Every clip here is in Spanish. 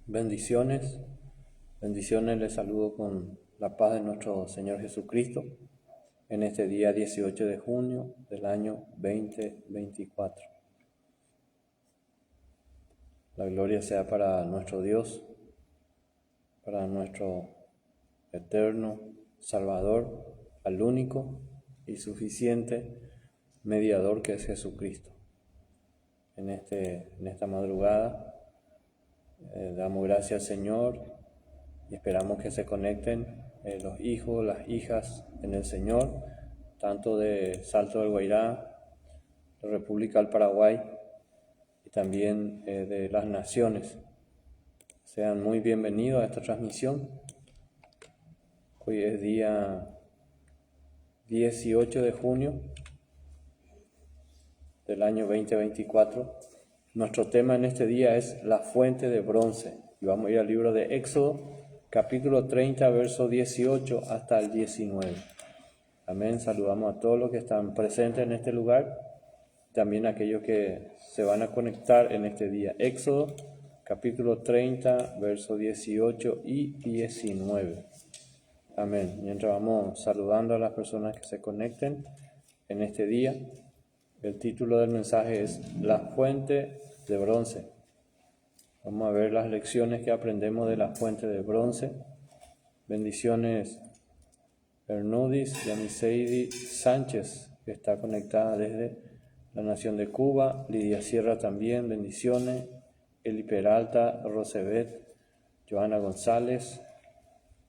Bendiciones, bendiciones, les saludo con la paz de nuestro Señor Jesucristo en este día 18 de junio del año 2024. La gloria sea para nuestro Dios, para nuestro eterno Salvador, al único y suficiente mediador que es Jesucristo. En esta madrugada damos gracias al Señor y esperamos que se conecten los hijos, las hijas en el Señor, tanto de Salto del Guairá, de República del Paraguay y también de las naciones. Sean muy bienvenidos a esta transmisión. Hoy es día 18 de junio del año 2024. Nuestro tema en este día es la fuente de bronce. Y vamos a ir al libro de Éxodo, capítulo 30, verso 18 hasta el 19. Amén. Saludamos a todos los que están presentes en este lugar, también a aquellos que se van a conectar en este día. Éxodo, capítulo 30, verso 18 y 19. Amén. Mientras vamos saludando a las personas que se conecten en este día, el título del mensaje es La fuente de bronce. Vamos a ver las lecciones que aprendemos de la fuente de bronce. Bendiciones Bernudis, Yamiseidi Sánchez, que está conectada desde la nación de Cuba. Lidia Sierra también, bendiciones. Eli Peralta, Rosebet, Joana González.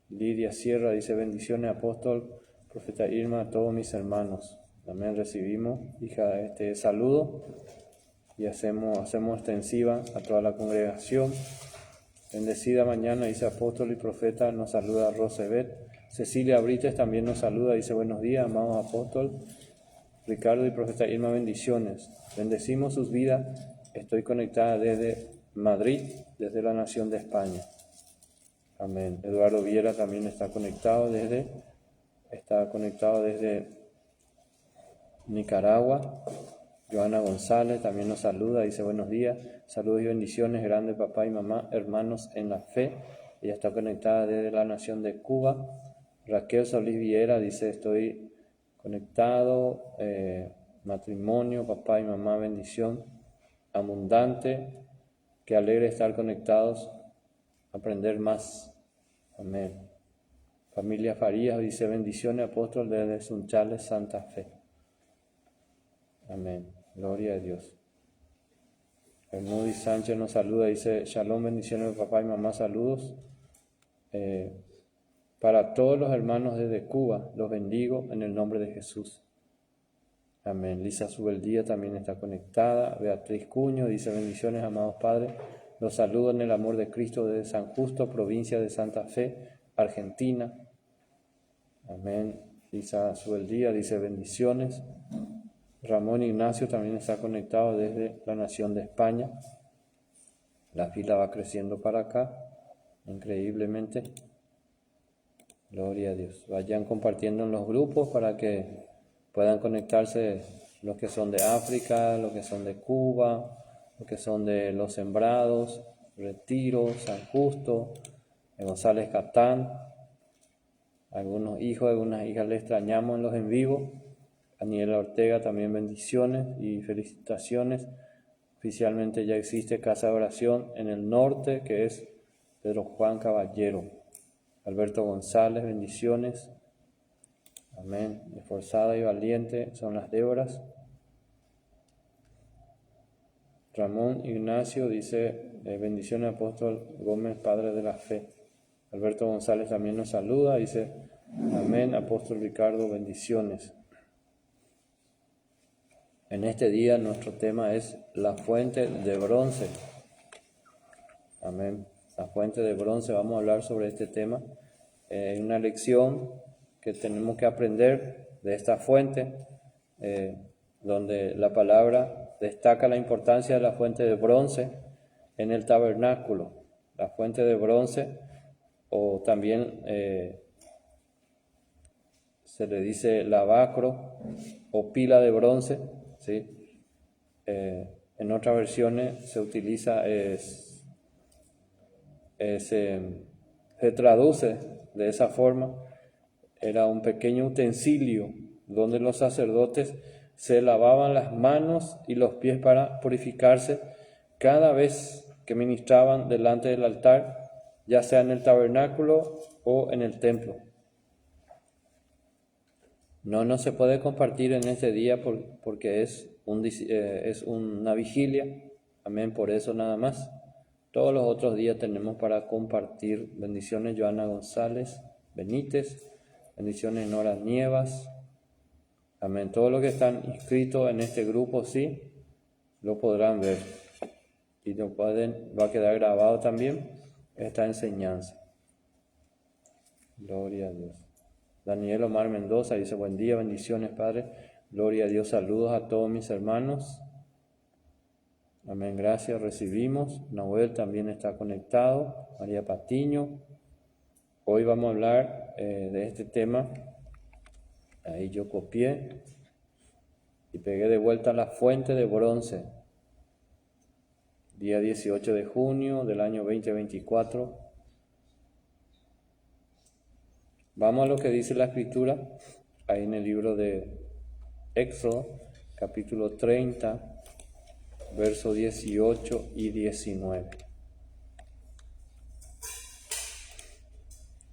Lidia Sierra dice: bendiciones, apóstol, profeta Irma, a todos mis hermanos. También recibimos, hija, este saludo y hacemos extensiva a toda la congregación. Bendecida mañana, dice apóstol y profeta, nos saluda Rosebet. Cecilia Brites también nos saluda, dice: buenos días, amados apóstol, Ricardo y profeta Irma, bendiciones. Bendecimos sus vidas. Estoy conectada desde Madrid, desde la nación de España. Amén. Eduardo Viera también está conectado desde Nicaragua. Joana González también nos saluda, dice: buenos días, saludos y bendiciones, grandes papá y mamá, hermanos en la fe. Ella está conectada desde la nación de Cuba. Raquel Solís Viera dice: estoy conectado, matrimonio, papá y mamá, bendición abundante, qué alegre estar conectados, aprender más. Amén. Familia Farías dice: bendiciones, apóstol, desde Sunchales, Santa Fe. Amén. Gloria a Dios. Bernudis Sánchez nos saluda, dice: shalom, bendiciones de papá y mamá, saludos. Para todos los hermanos desde Cuba, los bendigo en el nombre de Jesús. Amén. Lisa Subeldía también está conectada. Beatriz Cuño dice: bendiciones, amados padres. Los saludo en el amor de Cristo desde San Justo, provincia de Santa Fe, Argentina. Amén. Lisa Subeldía dice: bendiciones. Ramón Ignacio también está conectado desde la nación de España. La fila va creciendo para acá, increíblemente. Gloria a Dios. Vayan compartiendo en los grupos para que puedan conectarse los que son de África, los que son de Cuba, los que son de Los Sembrados, Retiro, San Justo, de González Catán. Algunos hijos, algunas hijas le extrañamos en los en vivo. Daniela Ortega también bendiciones y felicitaciones. Oficialmente ya existe casa de oración en el norte, que es Pedro Juan Caballero. Alberto González, bendiciones. Amén. Esforzada y valiente son las Déboras. Ramón Ignacio dice: bendiciones, apóstol Gómez, padre de la fe. Alberto González también nos saluda, dice: amén, apóstol Ricardo, bendiciones. En este día nuestro tema es la fuente de bronce. Amén. La fuente de bronce, vamos a hablar sobre este tema. Hay una lección que tenemos que aprender de esta fuente, donde la palabra destaca la importancia de la fuente de bronce en el tabernáculo. La fuente de bronce, o también se le dice lavacro o pila de bronce, ¿sí? En otras versiones se utiliza se traduce de esa forma. Era un pequeño utensilio donde los sacerdotes se lavaban las manos y los pies para purificarse cada vez que ministraban delante del altar, ya sea en el tabernáculo o en el templo. No se puede compartir en este día porque es una vigilia. Amén, por eso nada más. Todos los otros días tenemos para compartir. Bendiciones Joana González Benítez, bendiciones Nora Nievas. Amén. Todos los que están inscritos en este grupo, sí, lo podrán ver. Y va a quedar grabado también esta enseñanza. Gloria a Dios. Daniel Omar Mendoza dice: buen día, bendiciones, Padre. Gloria a Dios, saludos a todos mis hermanos. Amén, gracias, recibimos. Nahuel también está conectado. María Patiño. Hoy vamos a hablar de este tema. Ahí yo copié y pegué de vuelta la fuente de bronce. Día 18 de junio del año 2024. Vamos a lo que dice la Escritura, ahí en el libro de Éxodo, capítulo 30, versos 18 y 19.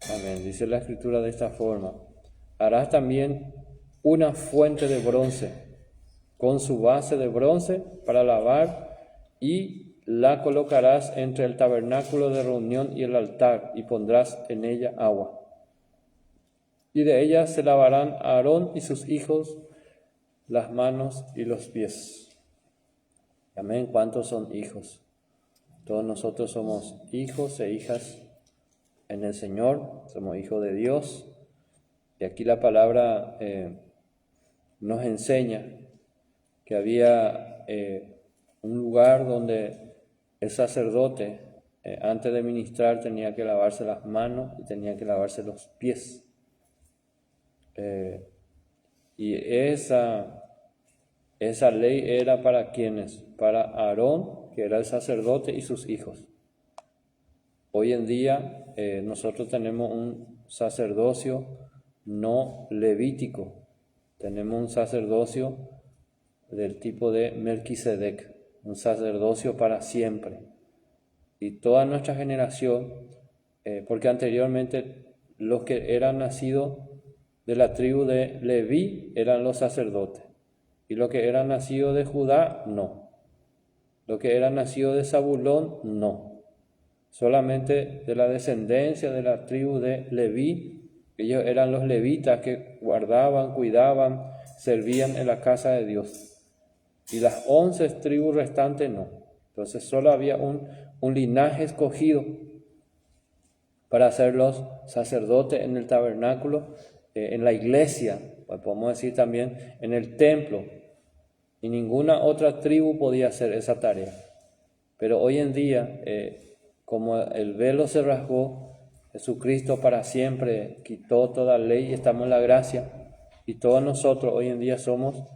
Amén. Dice la Escritura de esta forma: harás también una fuente de bronce, con su base de bronce para lavar, y la colocarás entre el tabernáculo de reunión y el altar, y pondrás en ella agua. Y de ella se lavarán Aarón y sus hijos las manos y los pies. Amén. ¿Cuántos son hijos? Todos nosotros somos hijos e hijas en el Señor, somos hijos de Dios. Y aquí la palabra nos enseña que había un lugar donde el sacerdote, antes de ministrar, tenía que lavarse las manos y tenía que lavarse los pies. Y esa ley era para quienes, para Aarón, que era el sacerdote, y sus hijos. Hoy en día nosotros tenemos un sacerdocio no levítico, tenemos un sacerdocio del tipo de Melquisedec, un sacerdocio para siempre. Y toda nuestra generación, porque anteriormente los que eran nacidos de la tribu de Leví eran los sacerdotes, y los que eran nacidos de Judá, no. Los que eran nacidos de Zabulón, no. Solamente de la descendencia de la tribu de Leví, ellos eran los levitas que guardaban, cuidaban, servían en la casa de Dios. Y las 11 tribus restantes no. Entonces solo había un linaje escogido para ser los sacerdotes en el tabernáculo, en la iglesia, pues podemos decir también en el templo, y ninguna otra tribu podía hacer esa tarea. Pero hoy en día, como el velo se rasgó, Jesucristo para siempre quitó toda ley y estamos en la gracia, y todos nosotros hoy en día somos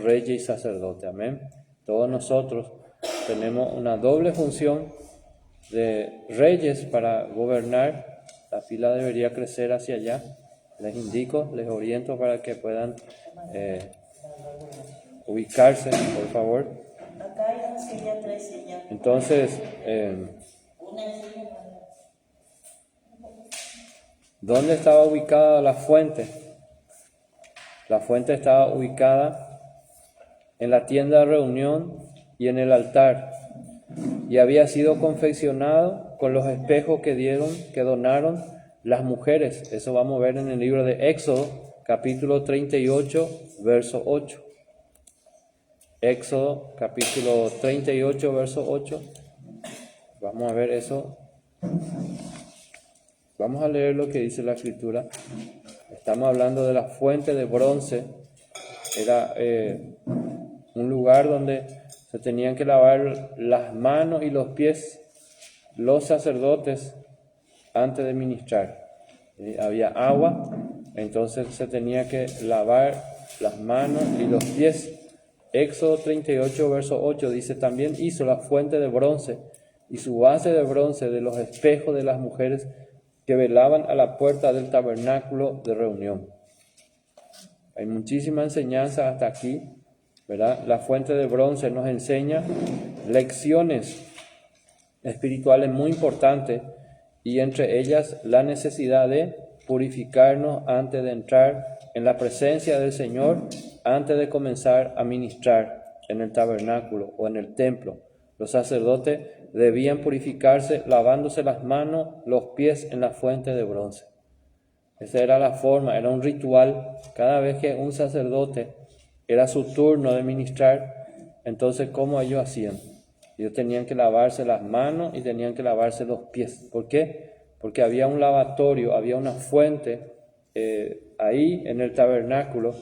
reyes y sacerdotes, amén. Todos nosotros tenemos una doble función de reyes para gobernar. La fila debería crecer hacia allá. Les indico, les oriento para que puedan ubicarse, por favor. Entonces, ¿dónde estaba ubicada la fuente? La fuente estaba ubicada en la tienda de reunión y en el altar, y había sido confeccionado con los espejos que donaron las mujeres. Eso vamos a ver en el libro de Éxodo, capítulo 38, verso 8. Éxodo, capítulo 38, verso 8. Vamos a ver eso. Vamos a leer lo que dice la Escritura. Estamos hablando de la fuente de bronce. Era un lugar donde se tenían que lavar las manos y los pies los sacerdotes antes de ministrar. Había agua, entonces se tenía que lavar las manos y los pies. Éxodo 38, verso 8 dice: también hizo la fuente de bronce y su base de bronce de los espejos de las mujeres que velaban a la puerta del tabernáculo de reunión. Hay muchísima enseñanza hasta aquí, ¿verdad? La fuente de bronce nos enseña lecciones espirituales muy importantes, y entre ellas la necesidad de purificarnos antes de entrar en la presencia del Señor, antes de comenzar a ministrar en el tabernáculo o en el templo. Los sacerdotes debían purificarse lavándose las manos, los pies en la fuente de bronce. Esa era la forma, era un ritual. Cada vez que un sacerdote era su turno de ministrar, entonces ¿cómo ellos hacían? Ellos tenían que lavarse las manos y tenían que lavarse los pies. ¿Por qué? Porque había un lavatorio, había una fuente ahí en el tabernáculo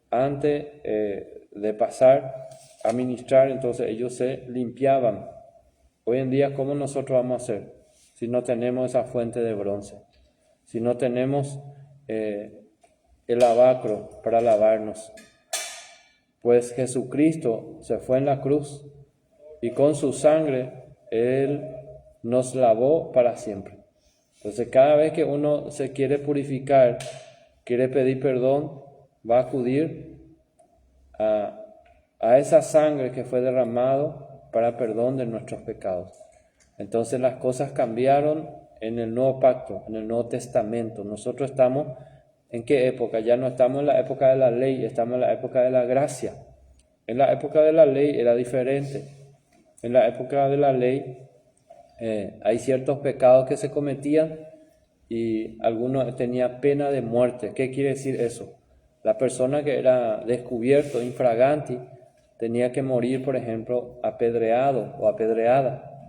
antes de pasar a ministrar. Entonces ellos se limpiaban. Hoy en día, ¿cómo nosotros vamos a hacer si no tenemos esa fuente de bronce? Si no tenemos el lavacro para lavarnos. Pues Jesucristo se fue en la cruz y con su sangre Él nos lavó para siempre. Entonces cada vez que uno se quiere purificar, quiere pedir perdón, va a acudir a esa sangre que fue derramado para perdón de nuestros pecados. Entonces las cosas cambiaron en el nuevo pacto, en el Nuevo Testamento. Nosotros estamos, ¿en qué época? Ya no estamos en la época de la ley, estamos en la época de la gracia. En la época de la ley era diferente. En la época de la ley hay ciertos pecados que se cometían y algunos tenían pena de muerte. ¿Qué quiere decir eso? La persona que era descubierto, infraganti, tenía que morir, por ejemplo, apedreado o apedreada.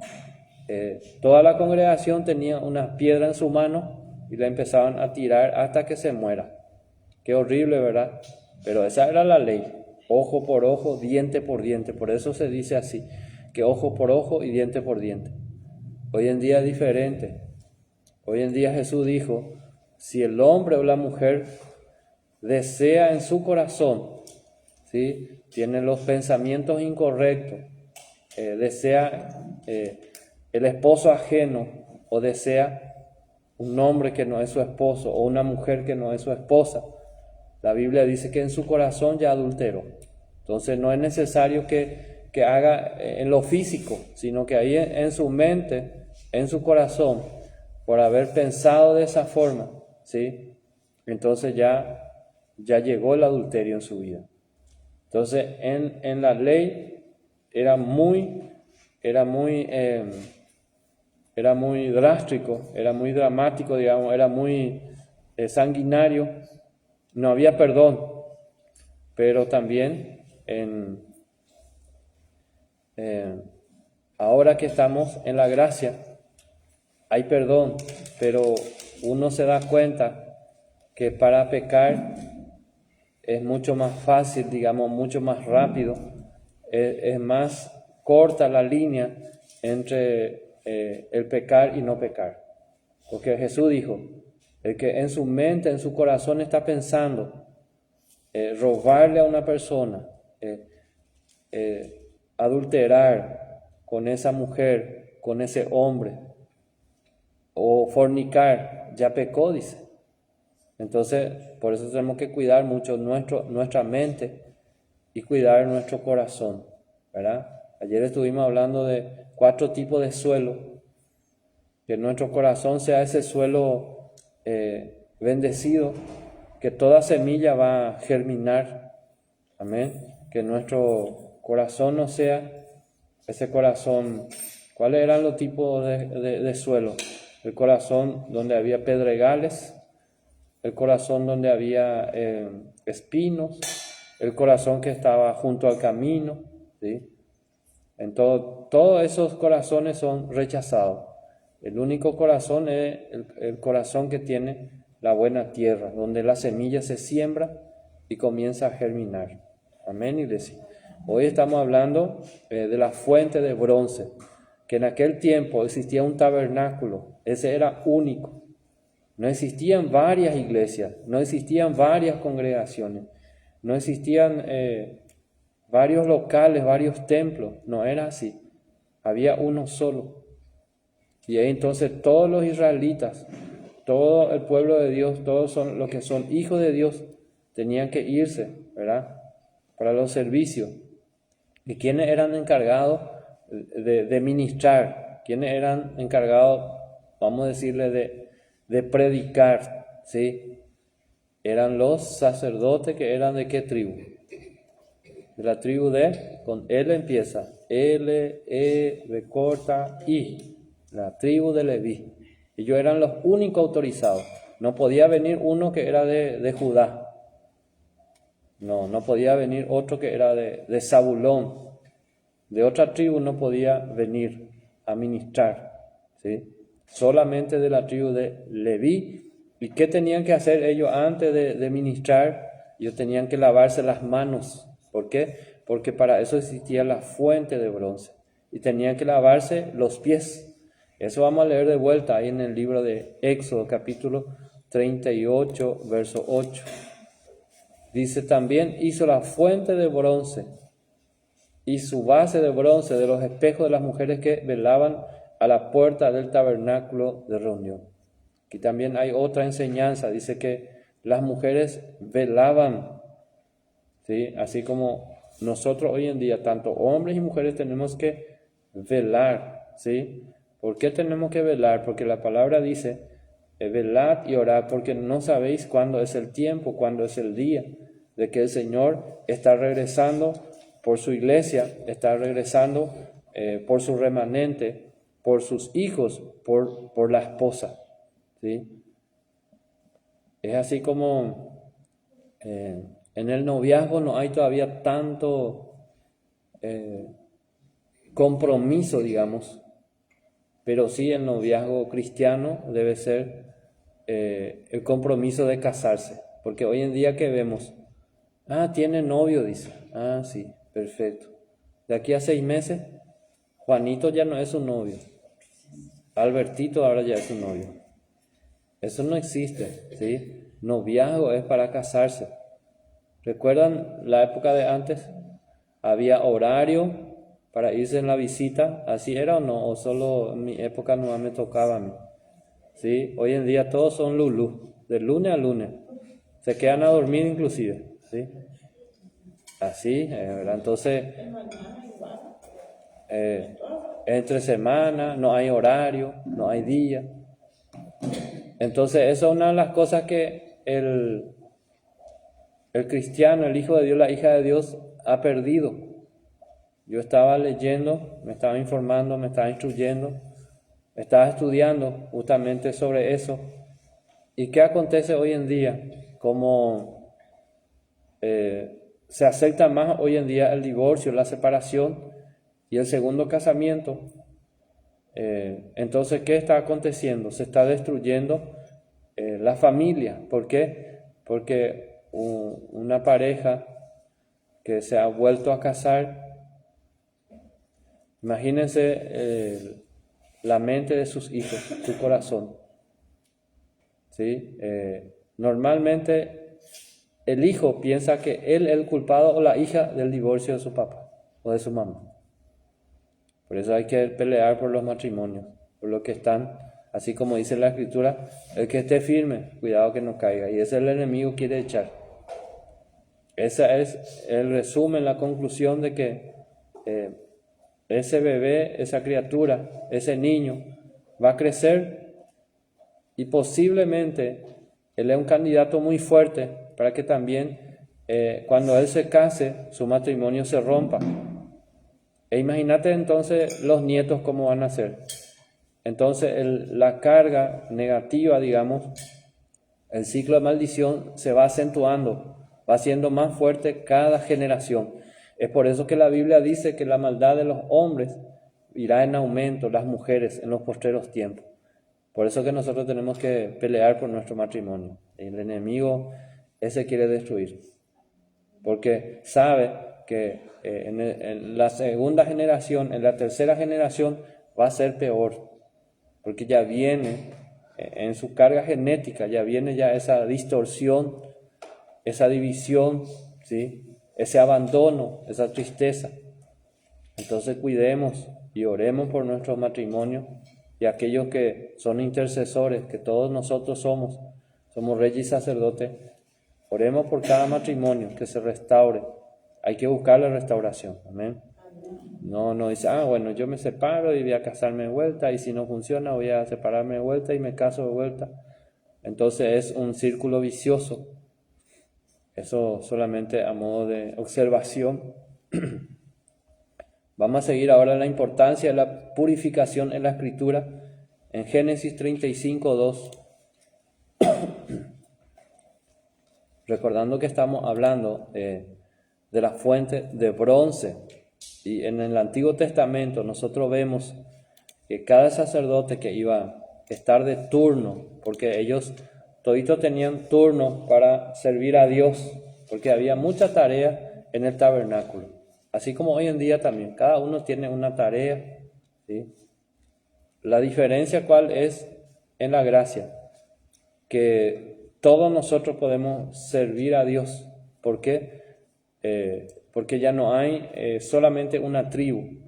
Toda la congregación tenía una piedra en su mano y la empezaban a tirar hasta que se muera. Qué horrible, ¿verdad? Pero esa era la ley. Ojo por ojo, diente por diente. Por eso se dice así, que ojo por ojo y diente por diente. Hoy en día es diferente. Hoy en día Jesús dijo, si el hombre o la mujer desea en su corazón, ¿sí?, tiene los pensamientos incorrectos, desea el esposo ajeno o desea un hombre que no es su esposo o una mujer que no es su esposa, la Biblia dice que en su corazón ya adulteró. Entonces no es necesario que haga en lo físico, sino que ahí en su mente, en su corazón, por haber pensado de esa forma, ¿sí?, entonces ya llegó el adulterio en su vida. Entonces en la ley era muy drástico, era muy dramático, digamos, era muy sanguinario, no había perdón. Pero también ahora que estamos en la gracia, hay perdón, pero uno se da cuenta que para pecar es mucho más fácil, digamos, mucho más rápido, es más corta la línea entre el pecar y no pecar. Porque Jesús dijo, el que en su mente, en su corazón está pensando robarle a una persona, adulterar con esa mujer, con ese hombre, o fornicar, ya pecó, dice. Entonces, por eso tenemos que cuidar mucho nuestra mente y cuidar nuestro corazón, ¿verdad? Ayer estuvimos hablando de 4 tipos de suelo, que nuestro corazón sea ese suelo bendecido, que toda semilla va a germinar, amén, que nuestro corazón no sea ese corazón. ¿Cuáles eran los tipos de suelo? El corazón donde había pedregales, el corazón donde había espinos, el corazón que estaba junto al camino, ¿sí? En todos esos corazones son rechazados. El único corazón es el corazón que tiene la buena tierra, donde la semilla se siembra y comienza a germinar. Amén, iglesia. Hoy estamos hablando de la fuente de bronce, que en aquel tiempo existía un tabernáculo, ese era único. No existían varias iglesias, no existían varias congregaciones, no existían varios locales, varios templos, no era así. Había uno solo, Y ahí entonces todos los israelitas, todo el pueblo de Dios, todos son los que son hijos de Dios, tenían que irse, ¿verdad? Para los servicios. ¿Y quiénes eran encargados de ministrar? ¿Quiénes eran encargados, vamos a decirle, de predicar? ¿Sí? Eran los sacerdotes que eran ¿de qué tribu? De la tribu con L empieza, L, E, B corta, I, la tribu de Leví. Ellos eran los únicos autorizados. No podía venir uno que era de Judá. No podía venir otro que era de Zabulón. De otra tribu no podía venir a ministrar, ¿sí? Solamente de la tribu de Leví. ¿Y qué tenían que hacer ellos antes de ministrar? Ellos tenían que lavarse las manos. ¿Por qué? Porque para eso existía la fuente de bronce. Y tenían que lavarse los pies. Eso vamos a leer de vuelta ahí en el libro de Éxodo, capítulo 38, verso 8. Dice también, hizo la fuente de bronce y su base de bronce de los espejos de las mujeres que velaban a la puerta del tabernáculo de reunión. Aquí también hay otra enseñanza, dice que las mujeres velaban, ¿sí? Así como nosotros hoy en día, tanto hombres y mujeres tenemos que velar, ¿sí? ¿Por qué tenemos que velar? Porque la palabra dice, velad y orad, porque no sabéis cuándo es el tiempo, cuándo es el día, de que el Señor está regresando por su iglesia, está regresando por su remanente, por sus hijos, por la esposa, ¿sí? Es así como en el noviazgo no hay todavía tanto compromiso, digamos, pero sí el noviazgo cristiano debe ser el compromiso de casarse, porque hoy en día que vemos, tiene novio, dice, sí, perfecto, de aquí a 6 meses, Juanito ya no es su novio, Albertito ahora ya es su novio. Eso no existe, ¿sí? Noviazgo es para casarse. ¿Recuerdan la época de antes? Había horario para irse en la visita, ¿así era o no? O solo en mi época no me tocaba a mí, ¿sí? Hoy en día todos son lulú, de lunes a lunes. Se quedan a dormir inclusive, ¿sí? Así, ¿verdad? Entonces, entre semana, no hay horario, no hay día. Entonces, eso es una de las cosas que el cristiano, el hijo de Dios, la hija de Dios, ha perdido. Yo estaba leyendo, me estaba informando, me estaba instruyendo, estaba estudiando justamente sobre eso. ¿Y qué acontece hoy en día? Como se acepta más hoy en día el divorcio, la separación y el segundo casamiento. Entonces, ¿qué está aconteciendo? Se está destruyendo la familia. ¿Por qué? Porque una pareja que se ha vuelto a casar, imagínense la mente de sus hijos, su corazón, ¿sí? Normalmente el hijo piensa que él es el culpado o la hija del divorcio de su papá o de su mamá. Por eso hay que pelear por los matrimonios, por lo que están, así como dice la Escritura, el que esté firme, cuidado que no caiga. Y ese el enemigo quiere echar. Ese es el resumen, la conclusión de que ese bebé, esa criatura, ese niño va a crecer y posiblemente él es un candidato muy fuerte para que también cuando él se case, su matrimonio se rompa. E imagínate entonces los nietos cómo van a ser. Entonces la carga negativa, digamos, el ciclo de maldición se va acentuando, va siendo más fuerte cada generación. Es por eso que la Biblia dice que la maldad de los hombres irá en aumento, las mujeres en los postreros tiempos. Por eso que nosotros tenemos que pelear por nuestro matrimonio. El enemigo ese quiere destruir, porque sabe que en la segunda generación, en la tercera generación va a ser peor, porque ya viene en su carga genética, ya viene ya esa distorsión, esa división, ¿sí? Ese abandono, esa tristeza. Entonces cuidemos y oremos por nuestro matrimonio y aquellos que son intercesores, que todos nosotros somos reyes y sacerdotes, oremos por cada matrimonio que se restaure. Hay que buscar la restauración. Amén. No dice, bueno, yo me separo y voy a casarme de vuelta, y si no funciona voy a separarme de vuelta y me caso de vuelta. Entonces es un círculo vicioso. Eso solamente a modo de observación. Vamos a seguir ahora la importancia de la purificación en la Escritura en Génesis 35:2. Recordando que estamos hablando de la fuente de bronce, y en el Antiguo Testamento nosotros vemos que cada sacerdote que iba a estar de turno, porque ellos toditos tenían turno para servir a Dios, porque había mucha tarea en el tabernáculo, así como hoy en día también, cada uno tiene una tarea, ¿sí? La diferencia ¿cuál es? En la gracia, que todos nosotros podemos servir a Dios. ¿Por qué? Porque ya no hay solamente una tribu,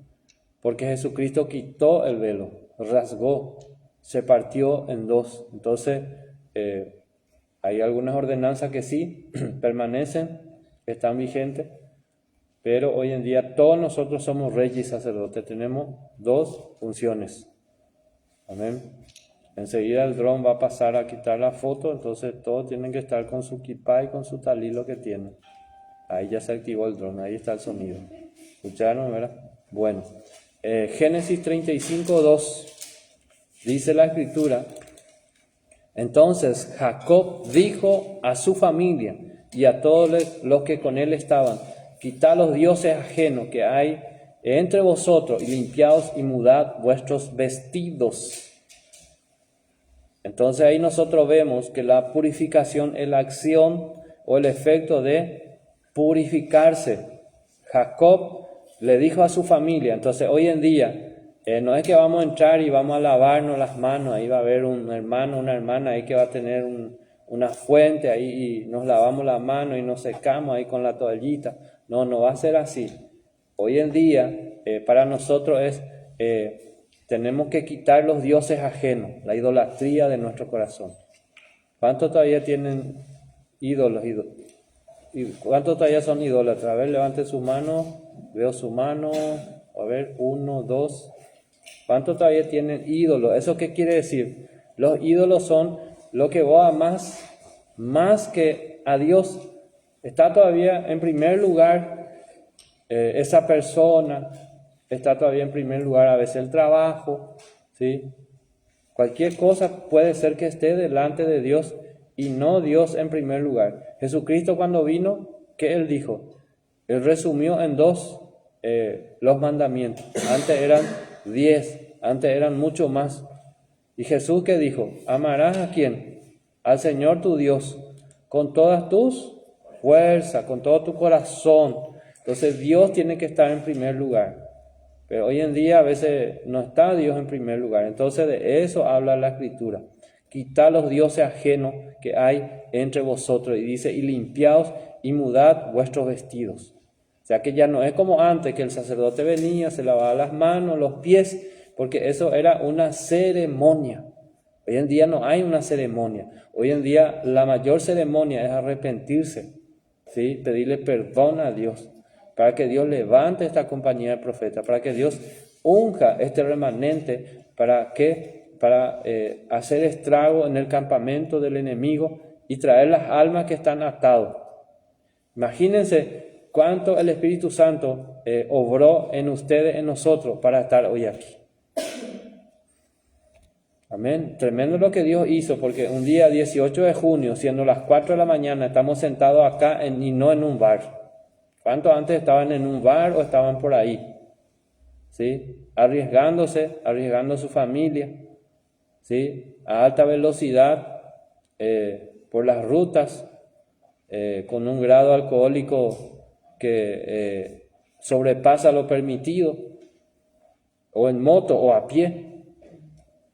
porque Jesucristo quitó el velo, rasgó, se partió en dos. Entonces hay algunas ordenanzas que sí permanecen, están vigentes, pero hoy en día todos nosotros somos reyes y sacerdotes, tenemos dos funciones. Amén. Enseguida el dron va a pasar a quitar la foto, entonces todos tienen que estar con su kipá y con su talilo que tienen. Ahí ya se activó el dron, ahí está el sonido. ¿Escucharon, verdad? Bueno, Génesis 35:2 dice la Escritura: entonces Jacob dijo a su familia y a todos los que con él estaban: quitad los dioses ajenos que hay entre vosotros y limpiaos y mudad vuestros vestidos. Entonces ahí nosotros vemos que la purificación es la acción o el efecto de purificarse. Jacob le dijo a su familia. Entonces hoy en día no es que vamos a entrar y vamos a lavarnos las manos, ahí va a haber un hermano, una hermana ahí que va a tener una fuente ahí y nos lavamos las manos y nos secamos ahí con la toallita. No va a ser así. Hoy en día para nosotros es tenemos que quitar los dioses ajenos, la idolatría de nuestro corazón. ¿Cuántos todavía tienen ídolos? ¿Cuántos todavía son idólatras? A ver, levante su mano. Veo su mano. A ver, 1, 2. ¿Cuántos todavía tienen ídolos? ¿Eso qué quiere decir? Los ídolos son lo que vos amás más que a Dios. Está todavía en primer lugar esa persona. Está todavía en primer lugar a veces el trabajo, ¿sí? Cualquier cosa puede ser que esté delante de Dios y no Dios en primer lugar. Jesucristo cuando vino, ¿qué Él dijo? Él resumió en 2 los mandamientos. Antes eran 10, antes eran mucho más. ¿Y Jesús qué dijo? Amarás ¿a quién? Al Señor tu Dios, con todas tus fuerzas, con todo tu corazón. Entonces Dios tiene que estar en primer lugar. Pero hoy en día a veces no está Dios en primer lugar. Entonces de eso habla la Escritura. Quitad los dioses ajenos que hay entre vosotros. Y dice, y limpiaos y mudad vuestros vestidos. O sea que ya no es como antes, que el sacerdote venía, se lavaba las manos, los pies, porque eso era una ceremonia. Hoy en día no hay una ceremonia. Hoy en día la mayor ceremonia es arrepentirse, ¿sí? Pedirle perdón a Dios, para que Dios levante esta compañía de profetas, para que Dios unja este remanente, para hacer estrago en el campamento del enemigo y traer las almas que están atadas. Imagínense cuánto el Espíritu Santo obró en ustedes, en nosotros, para estar hoy aquí. Amén. Tremendo lo que Dios hizo, porque un día 18 de junio, siendo las 4 de la mañana, estamos sentados acá y no en un bar. ¿Cuántos antes estaban en un bar o estaban por ahí? ¿Sí? Arriesgando su familia, ¿sí? A alta velocidad, por las rutas, con un grado alcohólico que sobrepasa lo permitido, o en moto o a pie.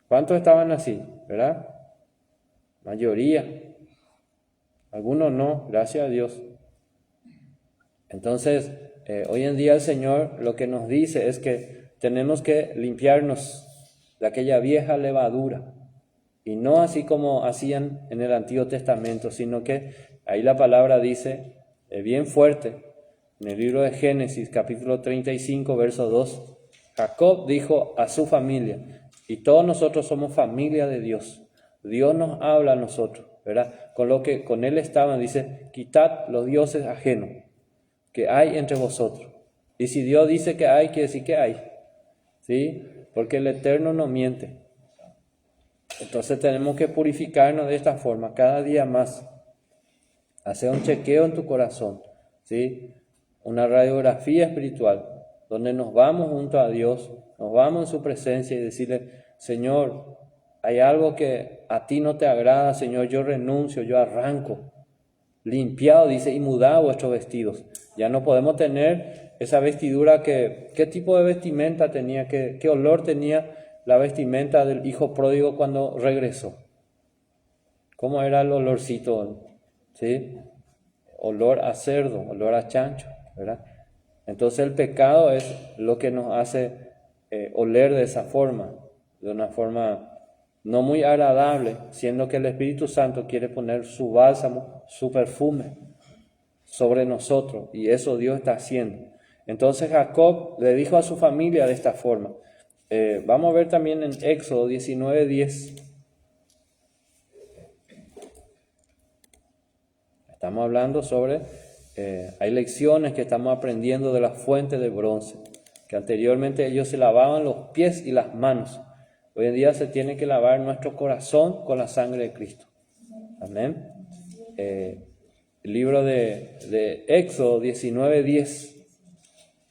¿Cuántos estaban así? ¿Verdad? Mayoría. Algunos no, gracias a Dios. Entonces, hoy en día el Señor lo que nos dice es que tenemos que limpiarnos, de aquella vieja levadura. Y no así como hacían en el Antiguo Testamento, sino que ahí la palabra dice, bien fuerte, en el libro de Génesis, capítulo 35, verso 2, Jacob dijo a su familia, y todos nosotros somos familia de Dios. Dios nos habla a nosotros, ¿verdad? Con lo que con él estaban, dice, quitad los dioses ajenos que hay entre vosotros. Y si Dios dice que hay, quiere decir que hay, ¿sí? Porque el Eterno no miente. Entonces tenemos que purificarnos de esta forma, cada día más. Hacer un chequeo en tu corazón, ¿sí? Una radiografía espiritual, donde nos vamos junto a Dios, nos vamos en su presencia y decirle, Señor, hay algo que a ti no te agrada, Señor, yo renuncio, yo arranco. Limpiado, dice, y mudado vuestros vestidos. Ya no podemos tener esa vestidura ¿qué tipo de vestimenta tenía? ¿Qué olor tenía la vestimenta del hijo pródigo cuando regresó? ¿Cómo era el olorcito? ¿Sí? Olor a cerdo, olor a chancho, ¿verdad? Entonces el pecado es lo que nos hace oler de esa forma, de una forma no muy agradable, siendo que el Espíritu Santo quiere poner su bálsamo, su perfume sobre nosotros, y eso Dios está haciendo. Entonces Jacob le dijo a su familia de esta forma. Vamos a ver también en Éxodo 19:10. Estamos hablando sobre, hay lecciones que estamos aprendiendo de la fuente de bronce, que anteriormente ellos se lavaban los pies y las manos. Hoy en día se tiene que lavar nuestro corazón con la sangre de Cristo. Amén. El libro de Éxodo 19:10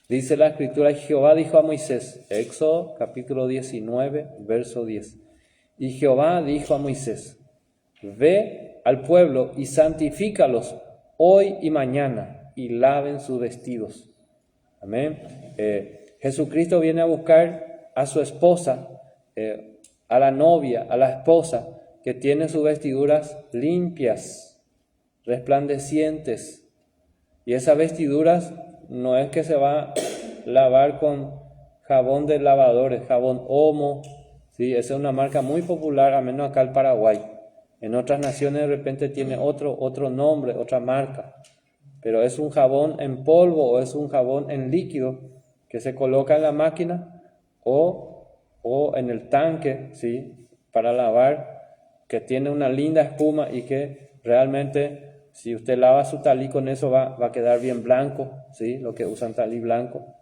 dice la Escritura, y Jehová dijo a Moisés, Éxodo capítulo 19, verso 10. Y Jehová dijo a Moisés, ve al pueblo y santifícalos hoy y mañana y laven sus vestidos. Amén. Jesucristo viene a buscar a su esposa, a la novia, a la esposa, que tiene sus vestiduras limpias, resplandecientes. Y esas vestiduras no es que se va a lavar con jabón de lavadores, jabón Omo, ¿sí? Esa es una marca muy popular, al menos acá en Paraguay. En otras naciones de repente tiene otro nombre, otra marca. Pero es un jabón en polvo o es un jabón en líquido que se coloca en la máquina o en el tanque, ¿sí? Para lavar, que tiene una linda espuma y que realmente, si usted lava su talí con eso, va a quedar bien blanco, ¿sí? Los que usan talí blanco,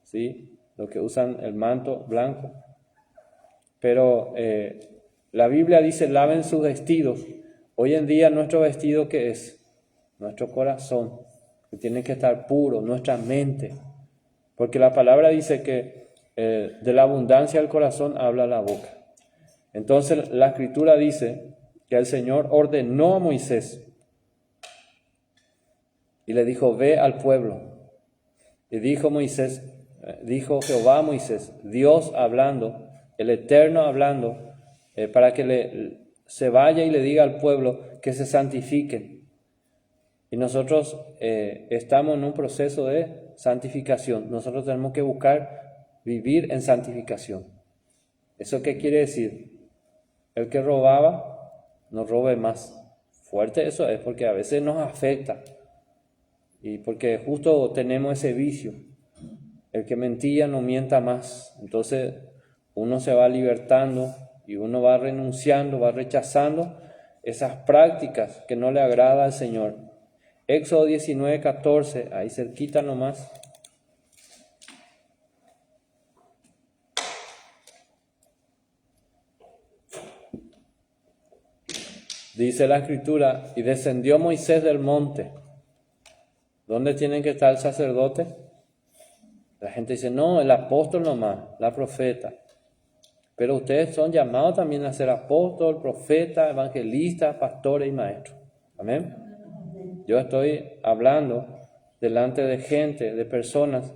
¿sí? Los que usan el manto blanco. Pero la Biblia dice, laven sus vestidos. Hoy en día nuestro vestido, ¿qué es? Nuestro corazón, que tiene que estar puro, nuestra mente. Porque la palabra dice que de la abundancia del corazón habla la boca. Entonces la Escritura dice que el Señor ordenó a Moisés y le dijo, ve al pueblo. Y dijo Jehová a Moisés, Dios hablando, el Eterno hablando, para que se vaya y le diga al pueblo que se santifiquen. Y nosotros estamos en un proceso de santificación. Nosotros tenemos que buscar vivir en santificación. ¿Eso qué quiere decir? El que robaba, no robe más. Fuerte eso es, porque a veces nos afecta. Y porque justo tenemos ese vicio. El que mentía no mienta más. Entonces uno se va libertando y uno va renunciando, va rechazando esas prácticas que no le agrada al Señor. Éxodo 19:14, ahí cerquita nomás. Dice la Escritura, y descendió Moisés del monte. ¿Dónde tiene que estar el sacerdote? La gente dice, no, el apóstol nomás, la profeta. Pero ustedes son llamados también a ser apóstol, profeta, evangelista, pastores y maestros. Amén. Yo estoy hablando delante de gente, de personas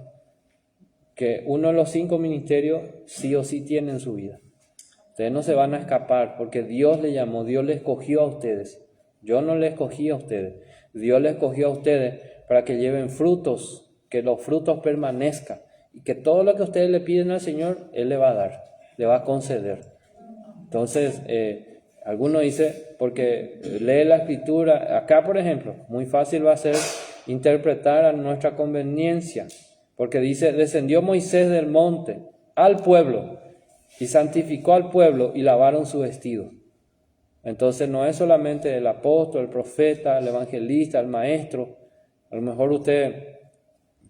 que uno de los 5 ministerios sí o sí tiene en su vida. Ustedes no se van a escapar porque Dios les llamó, Dios les escogió a ustedes. Yo no les escogí a ustedes. Dios les escogió a ustedes para que lleven frutos, que los frutos permanezcan y que todo lo que ustedes le piden al Señor, Él le va a dar. le va a conceder. Entonces, algunos dicen, porque lee la escritura, acá por ejemplo, muy fácil va a ser interpretar a nuestra conveniencia, porque dice, descendió Moisés del monte al pueblo y santificó al pueblo y lavaron su vestido. Entonces no es solamente el apóstol, el profeta, el evangelista, el maestro. A lo mejor usted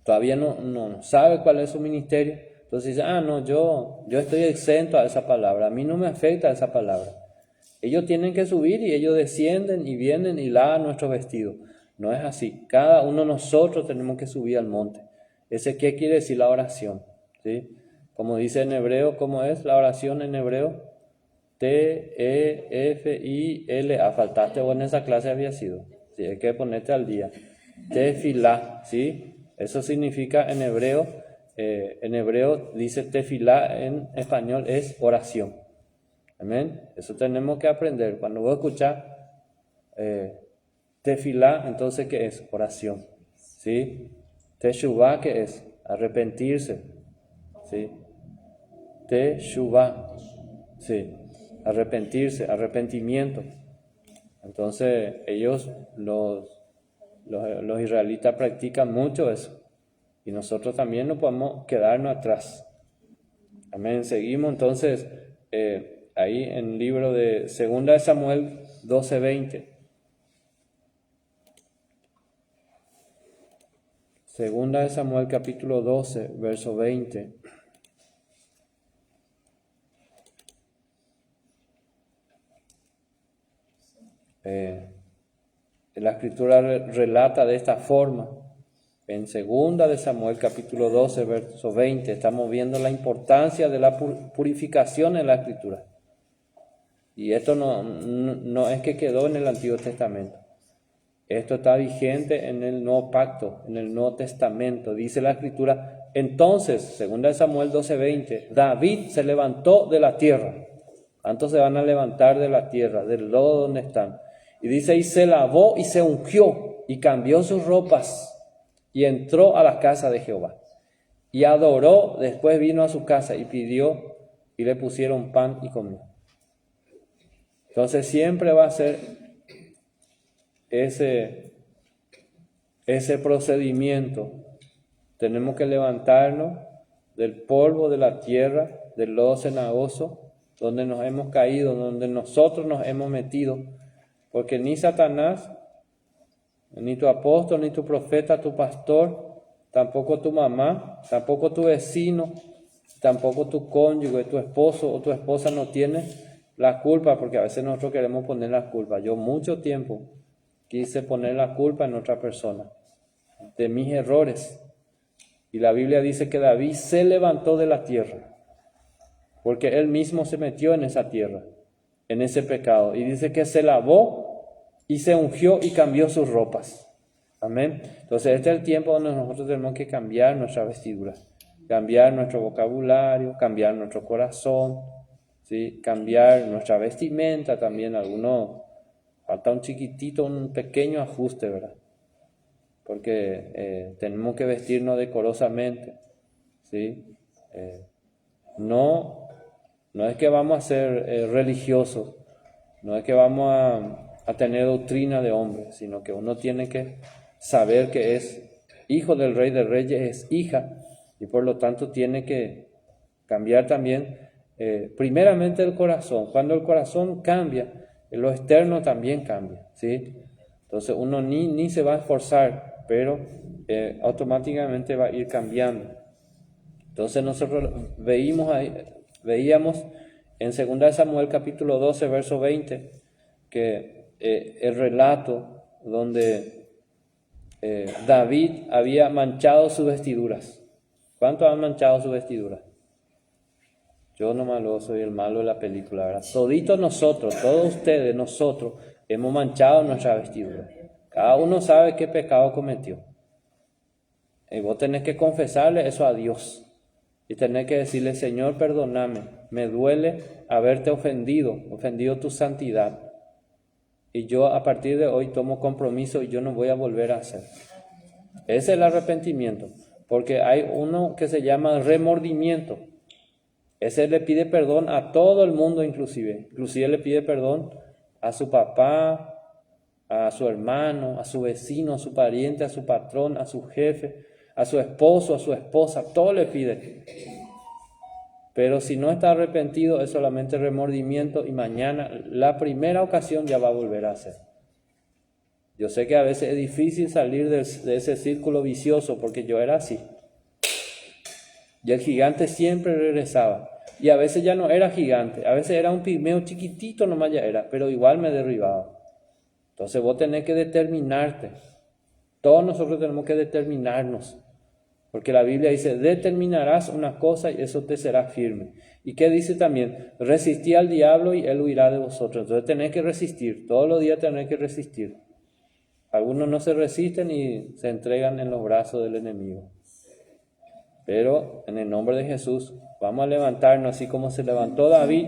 todavía no sabe cuál es su ministerio. Entonces dice, no, yo estoy exento a esa palabra, a mí no me afecta esa palabra. Ellos tienen que subir y ellos descienden y vienen y lavan nuestros vestidos. No es así. Cada uno de nosotros tenemos que subir al monte. ¿Ese qué quiere decir la oración? ¿Sí? Como dice en hebreo, ¿cómo es la oración en hebreo? T-E-F-I-L-A. Faltaste vos en esa clase, había sido. Sí, hay que ponerte al día. Tefilá, ¿sí? Eso significa en hebreo dice tefilá, en español es oración. Amén. Eso tenemos que aprender. Cuando vos escuchás tefilá, entonces ¿qué es? Oración. ¿Sí? Teshuvá, ¿qué es? Arrepentirse. ¿Sí? Teshuvá. Sí. Arrepentirse, arrepentimiento. Entonces ellos, los israelitas, practican mucho eso. Y nosotros también no podemos quedarnos atrás. Amén. Seguimos entonces ahí en el libro de 2 de Samuel 12:20. 2 de Samuel capítulo 12, verso 20. La escritura relata de esta forma. En 2 de Samuel capítulo 12, verso 20, estamos viendo la importancia de la purificación en la escritura. Y esto no es que quedó en el Antiguo Testamento. Esto está vigente en el Nuevo Pacto, en el Nuevo Testamento. Dice la escritura, entonces, 2 de Samuel 12:20, David se levantó de la tierra. ¿Cuántos se van a levantar de la tierra, del lodo donde están? Y dice, y se lavó y se ungió y cambió sus ropas y entró a la casa de Jehová. Y adoró, después vino a su casa y pidió y le pusieron pan y comió. Entonces siempre va a ser ese procedimiento. Tenemos que levantarnos del polvo de la tierra, del lodo cenagoso, donde nos hemos caído, donde nosotros nos hemos metido, porque ni Satanás, ni tu apóstol, ni tu profeta, tu pastor, tampoco tu mamá, tampoco tu vecino, tampoco tu cónyuge, tu esposo o tu esposa no tiene la culpa, porque a veces nosotros queremos poner la culpa. Yo mucho tiempo quise poner la culpa en otra persona, de mis errores. Y la Biblia dice que David se levantó de la tierra, porque él mismo se metió en esa tierra, en ese pecado. Y dice que se lavó y se ungió y cambió sus ropas. Amén. Entonces este es el tiempo donde nosotros tenemos que cambiar nuestra vestidura, cambiar nuestro vocabulario, cambiar nuestro corazón, ¿sí? Cambiar nuestra vestimenta también. Algunos falta un chiquitito, un pequeño ajuste, ¿verdad? Porque tenemos que vestirnos decorosamente, ¿sí? No es que vamos a ser religiosos, no es que vamos a tener doctrina de hombre, sino que uno tiene que saber que es hijo del Rey de Reyes, es hija, y por lo tanto tiene que cambiar también primeramente el corazón. Cuando el corazón cambia, lo externo también cambia, ¿sí? Entonces uno ni se va a esforzar, pero automáticamente va a ir cambiando. Entonces nosotros veíamos en 2 de Samuel capítulo 12, verso 20, que el relato donde David había manchado sus vestiduras. ¿Cuántos han manchado sus vestiduras? Yo nomás soy el malo de la película, ¿verdad? Toditos nosotros, todos ustedes, nosotros, hemos manchado nuestra vestidura. Cada uno sabe qué pecado cometió. Y vos tenés que confesarle eso a Dios. Y tenés que decirle, Señor, perdóname, me duele haberte ofendido tu santidad. Y yo a partir de hoy tomo compromiso y yo no voy a volver a hacer. Ese es el arrepentimiento, porque hay uno que se llama remordimiento. Ese le pide perdón a todo el mundo inclusive le pide perdón a su papá, a su hermano, a su vecino, a su pariente, a su patrón, a su jefe, a su esposo, a su esposa, todo le pide. Pero si no está arrepentido es solamente remordimiento y mañana, la primera ocasión, ya va a volver a hacer. Yo sé que a veces es difícil salir de ese círculo vicioso porque yo era así. Y el gigante siempre regresaba. Y a veces ya no era gigante, a veces era un pigmeo chiquitito nomás ya era, pero igual me derribaba. Entonces vos tenés que determinarte. Todos nosotros tenemos que determinarnos. Porque la Biblia dice, determinarás una cosa y eso te será firme. ¿Y qué dice también? Resistí al diablo y él huirá de vosotros. Entonces tenés que resistir, todos los días tenés que resistir. Algunos no se resisten y se entregan en los brazos del enemigo. Pero en el nombre de Jesús vamos a levantarnos así como se levantó David.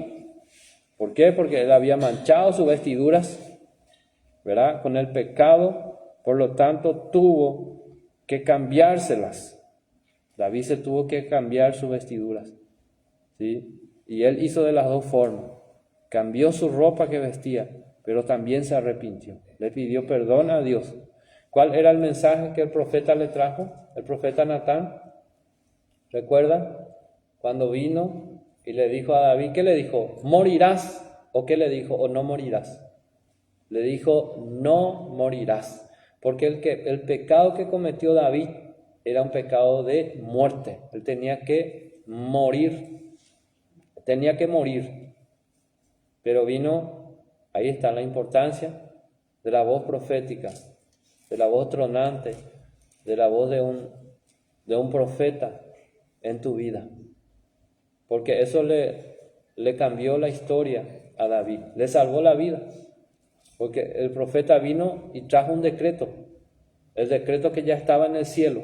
¿Por qué? Porque él había manchado sus vestiduras, ¿verdad? Con el pecado, por lo tanto tuvo que cambiárselas. David se tuvo que cambiar sus vestiduras, ¿sí? Y él hizo de las dos formas. Cambió su ropa que vestía, pero también se arrepintió. Le pidió perdón a Dios. ¿Cuál era el mensaje que el profeta le trajo? El profeta Natán. ¿Recuerda? Cuando vino y le dijo a David, ¿qué le dijo? ¿Morirás? ¿O qué le dijo? ¿O no morirás? Le dijo, no morirás. Porque el pecado que cometió David era un pecado de muerte. Él tenía que morir. Tenía que morir. Pero vino, ahí está la importancia de la voz profética, de la voz tronante, de la voz de un profeta en tu vida. Porque eso le cambió la historia a David, le salvó la vida. Porque el profeta vino y trajo un decreto, el decreto que ya estaba en el cielo.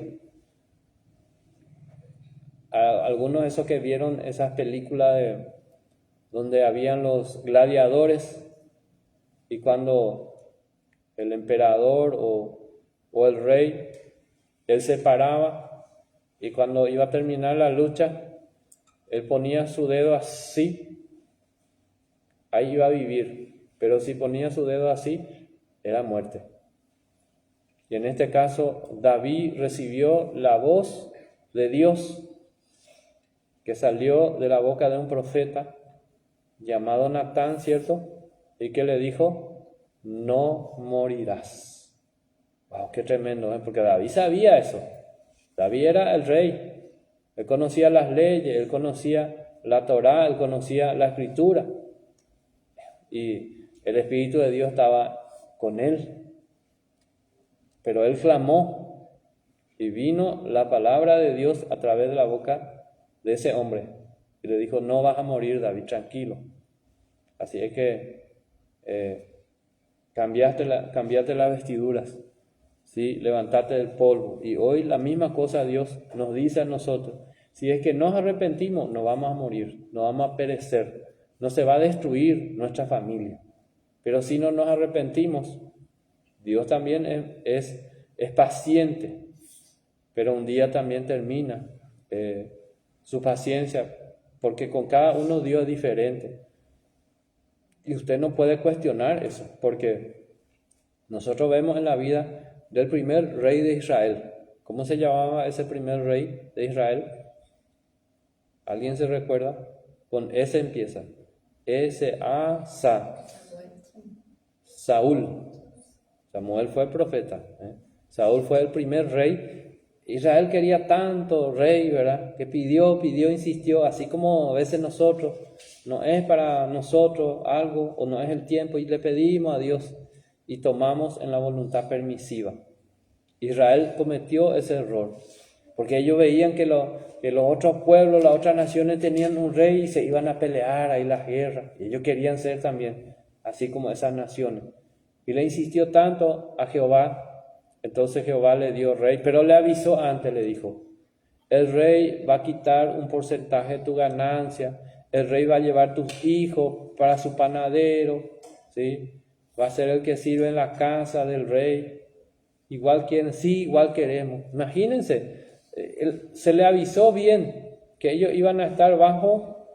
Algunos de esos que vieron esas películas donde habían los gladiadores y cuando el emperador o el rey, él se paraba y cuando iba a terminar la lucha, él ponía su dedo así, ahí iba a vivir, pero si ponía su dedo así, era muerte. Y en este caso, David recibió la voz de Dios que salió de la boca de un profeta llamado Natán, ¿cierto? Y que le dijo, no morirás. Wow, qué tremendo, ¿eh? Porque David sabía eso. David era el rey. Él conocía las leyes, él conocía la Torá, él conocía la Escritura. Y el Espíritu de Dios estaba con él. Pero él clamó y vino la palabra de Dios a través de la boca de ese hombre. Y le dijo, no vas a morir, David, tranquilo. Así es que cambiaste las vestiduras, ¿sí? Levantate del polvo. Y hoy la misma cosa Dios nos dice a nosotros. Si es que nos arrepentimos, no vamos a morir, no vamos a perecer, no se va a destruir nuestra familia. Pero si no nos arrepentimos, Dios también es paciente, pero un día también termina su paciencia, porque con cada uno Dios es diferente. Y usted no puede cuestionar eso, porque nosotros vemos en la vida del primer rey de Israel. ¿Cómo se llamaba ese primer rey de Israel? ¿Alguien se recuerda? Con S empieza. S-A-S-A. Saúl. Samuel fue el profeta. Saúl fue el primer rey. Israel quería tanto rey, ¿verdad? Que pidió, insistió, así como a veces nosotros, no es para nosotros algo o no es el tiempo y le pedimos a Dios y tomamos en la voluntad permisiva. Israel cometió ese error, porque ellos veían que los otros pueblos, las otras naciones tenían un rey y se iban a pelear ahí las guerras. Y ellos querían ser también, así como esas naciones. Y le insistió tanto a Jehová. Entonces Jehová le dio rey, pero le avisó antes, le dijo, el rey va a quitar un porcentaje de tu ganancia, el rey va a llevar tus hijos para su panadero, ¿sí? Va a ser el que sirve en la casa del rey, igual quieren, sí, igual queremos. Imagínense, se le avisó bien que ellos iban a estar bajo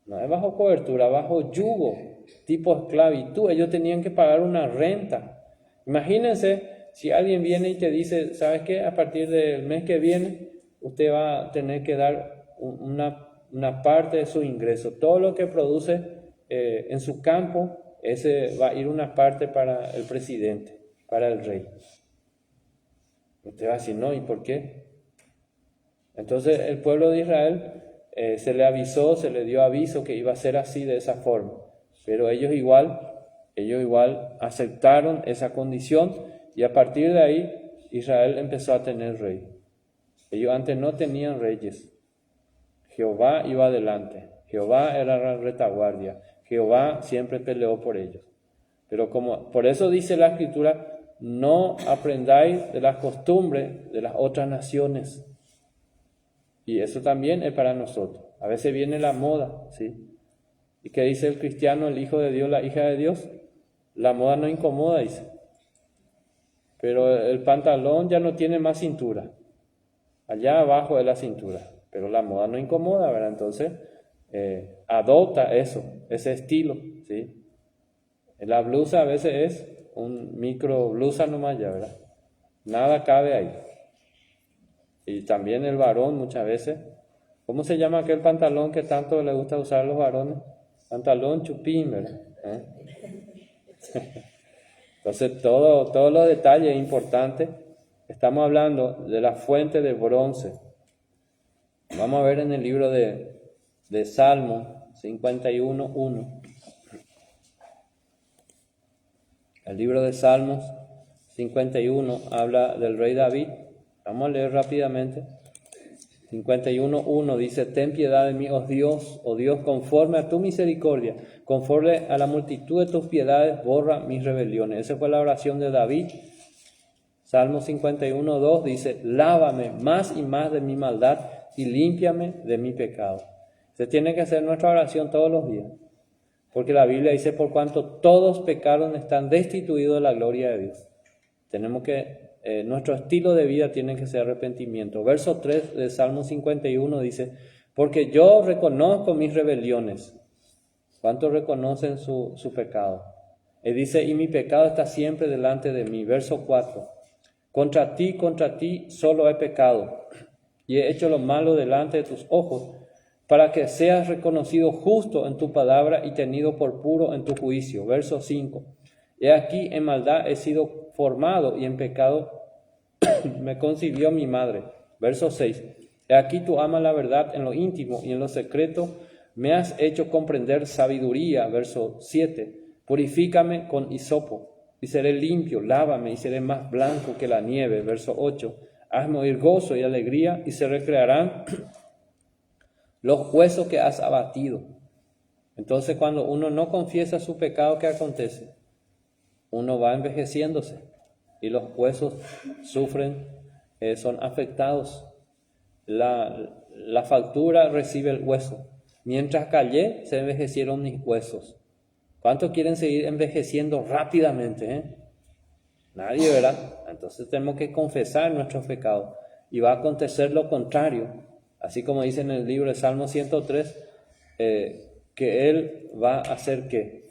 No es bajo cobertura, bajo yugo, tipo esclavitud. Ellos tenían que pagar una renta. Imagínense si alguien viene y te dice, ¿sabes qué? A partir del mes que viene, usted va a tener que dar una parte de su ingreso. Todo lo que produce en su campo, ese va a ir una parte para el presidente, para el rey. Usted va a decir, no, ¿y por qué? Entonces el pueblo de Israel se le avisó, se le dio aviso que iba a ser así, de esa forma. Pero ellos igual aceptaron esa condición y a partir de ahí Israel empezó a tener rey. Ellos antes no tenían reyes. Jehová iba adelante, Jehová era la retaguardia, Jehová siempre peleó por ellos. Pero por eso dice la Escritura, no aprendáis de las costumbres de las otras naciones. Y eso también es para nosotros. A veces viene la moda, ¿sí? ¿Y qué dice el cristiano, el hijo de Dios, la hija de Dios? La moda no incomoda, dice. Pero el pantalón ya no tiene más cintura. Allá abajo es la cintura. Pero la moda no incomoda, ¿verdad? Entonces, adopta eso, ese estilo, ¿sí? La blusa a veces es un micro blusa nomás ya, ¿verdad? Nada cabe ahí. Y también el varón muchas veces. ¿Cómo se llama aquel pantalón que tanto le gusta usar a los varones? Pantalón chupín, ¿verdad? Entonces todos los detalles importantes. Estamos hablando de la fuente de bronce. Vamos a ver en el libro de Salmos 51:1. El libro de Salmos 51 habla del rey David. Vamos a leer rápidamente. 51:1 dice, ten piedad de mí, oh Dios, conforme a tu misericordia, conforme a la multitud de tus piedades, borra mis rebeliones. Esa fue la oración de David. Salmo 51:2 dice, lávame más y más de mi maldad y límpiame de mi pecado. Se tiene que hacer nuestra oración todos los días, porque la Biblia dice, por cuanto todos pecaron, están destituidos de la gloria de Dios. Tenemos que nuestro estilo de vida tiene que ser arrepentimiento. Verso 3 de Salmo 51 dice, porque yo reconozco mis rebeliones. ¿Cuántos reconocen su pecado? Y dice, y mi pecado está siempre delante de mí. Verso 4, contra ti solo he pecado, y he hecho lo malo delante de tus ojos, para que seas reconocido justo en tu palabra y tenido por puro en tu juicio. Verso 5, he aquí en maldad he sido formado y en pecado me concibió mi madre. Verso 6, he aquí tú amas la verdad en lo íntimo y en lo secreto me has hecho comprender sabiduría. Verso 7, purifícame con hisopo y seré limpio, lávame y seré más blanco que la nieve. Verso 8, hazme oír gozo y alegría y se recrearán los huesos que has abatido. Entonces cuando uno no confiesa su pecado, ¿qué acontece? Uno va envejeciéndose y los huesos sufren, son afectados. La factura recibe el hueso. Mientras callé, se envejecieron mis huesos. ¿Cuántos quieren seguir envejeciendo rápidamente? Nadie, ¿verdad? Entonces tenemos que confesar nuestros pecados y va a acontecer lo contrario. Así como dice en el libro de Salmo 103, que Él va a hacer ¿qué?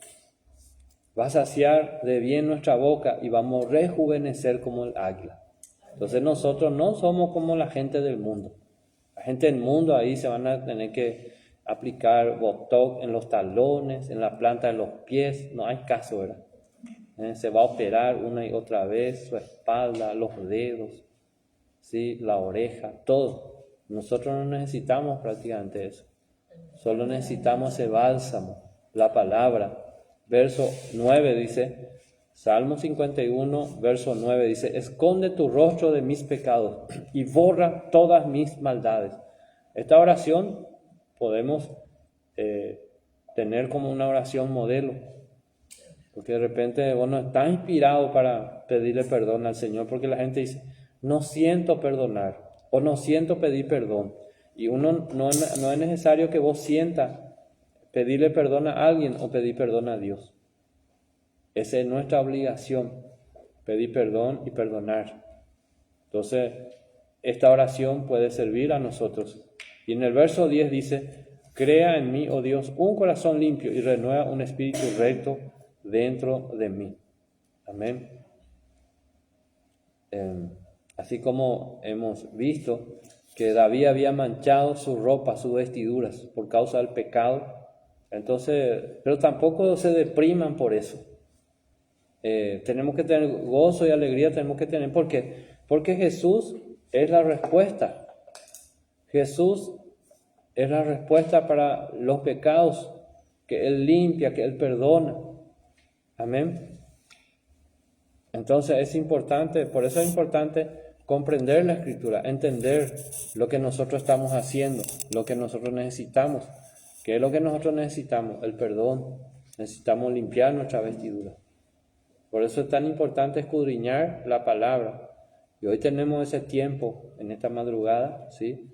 Va a saciar de bien nuestra boca y vamos a rejuvenecer como el águila. Entonces nosotros no somos como la gente del mundo. La gente del mundo ahí se van a tener que aplicar botox en los talones, en la planta de los pies. No hay caso, ¿verdad? Se va a operar una y otra vez su espalda, los dedos, ¿sí? La oreja, todo. Nosotros no necesitamos prácticamente eso. Solo necesitamos ese bálsamo, la palabra. Verso 9 dice, Salmo 51, verso 9 dice, esconde tu rostro de mis pecados y borra todas mis maldades. Esta oración podemos tener como una oración modelo, porque de repente vos no estás inspirado para pedirle perdón al Señor, porque la gente dice, no siento perdonar o no siento pedir perdón. Y no es necesario que vos sientas pedirle perdón a alguien o pedir perdón a Dios. Esa es nuestra obligación, pedir perdón y perdonar. Entonces, esta oración puede servir a nosotros. Y en el verso 10 dice, Crea en mí, oh Dios, un corazón limpio y renueva un espíritu recto dentro de mí. Amén. Así como hemos visto que David había manchado su ropa, sus vestiduras por causa del pecado, entonces, pero tampoco se depriman por eso. Tenemos que tener gozo y alegría, tenemos que tener, porque Jesús es la respuesta. Jesús es la respuesta para los pecados que Él limpia, que Él perdona. Amén. Entonces es importante, por eso es importante comprender la Escritura, entender lo que nosotros estamos haciendo, lo que nosotros necesitamos. ¿Qué es lo que nosotros necesitamos? El perdón. Necesitamos limpiar nuestra vestidura. Por eso es tan importante escudriñar la palabra. Y hoy tenemos ese tiempo en esta madrugada, ¿sí?,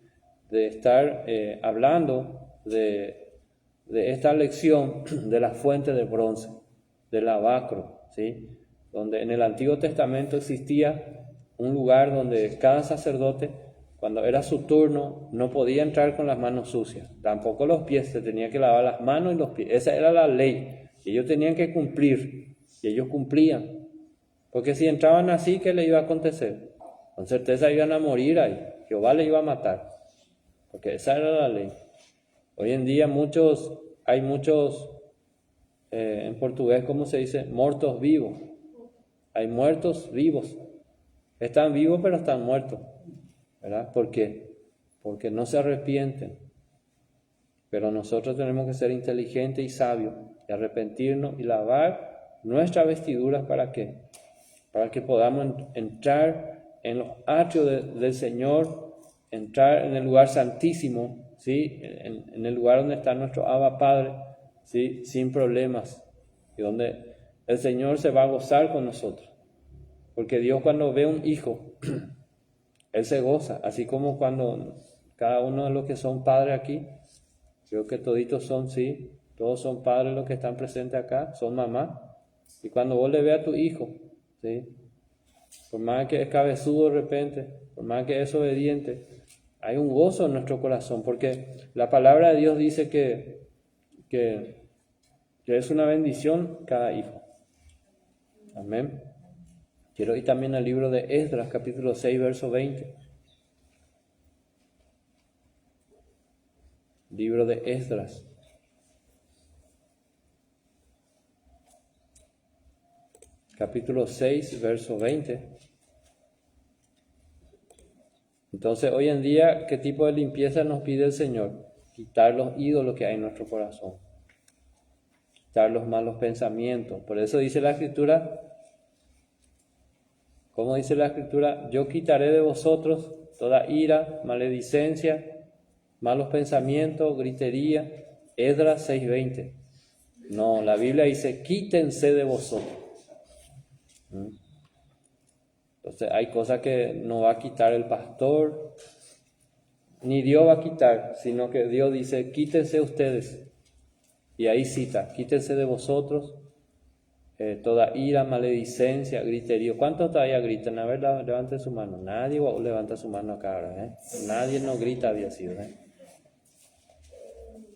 de estar hablando de esta lección de la fuente de bronce, del lavacro, ¿sí?, donde en el Antiguo Testamento existía un lugar donde cada sacerdote, cuando era su turno, no podía entrar con las manos sucias, tampoco los pies, se tenía que lavar las manos y los pies. Esa era la ley, y ellos tenían que cumplir, y ellos cumplían, porque si entraban así, ¿qué le iba a acontecer? Con certeza iban a morir ahí, Jehová les iba a matar, porque esa era la ley. Hoy en día hay muchos, en portugués, ¿cómo se dice? Muertos vivos. Hay muertos vivos. Están vivos pero están muertos, ¿verdad? ¿Por qué? Porque no se arrepienten. Pero nosotros tenemos que ser inteligentes y sabios, y arrepentirnos y lavar nuestras vestiduras. ¿Para qué? Para que podamos entrar en los atrios del Señor, entrar en el lugar santísimo, ¿sí?, en el lugar donde está nuestro Abba Padre, ¿sí?, sin problemas, y donde el Señor se va a gozar con nosotros. Porque Dios, cuando ve un hijo, Él se goza, así como cuando cada uno de los que son padres aquí, creo que toditos son, sí, todos son padres los que están presentes acá, son mamá. Y cuando vos le veas a tu hijo, ¿sí?, por más que es cabezudo de repente, por más que es obediente, hay un gozo en nuestro corazón, porque la palabra de Dios dice que es una bendición cada hijo. Amén. Quiero ir también al libro de Esdras, capítulo 6, verso 20. Libro de Esdras. Capítulo 6, verso 20. Entonces, hoy en día, ¿qué tipo de limpieza nos pide el Señor? Quitar los ídolos que hay en nuestro corazón. Quitar los malos pensamientos. Por eso dice la Escritura, ¿cómo dice la Escritura? Yo quitaré de vosotros toda ira, maledicencia, malos pensamientos, gritería. Esdras 6:20. No, la Biblia dice, quítense de vosotros. Entonces hay cosas que no va a quitar el pastor, ni Dios va a quitar, sino que Dios dice, quítense ustedes. Y ahí cita, quítense de vosotros toda ira, maledicencia, griterío. ¿Cuántos todavía gritan? A ver, levanten su mano. Nadie levanta su mano acá ahora, Nadie no grita, había sido,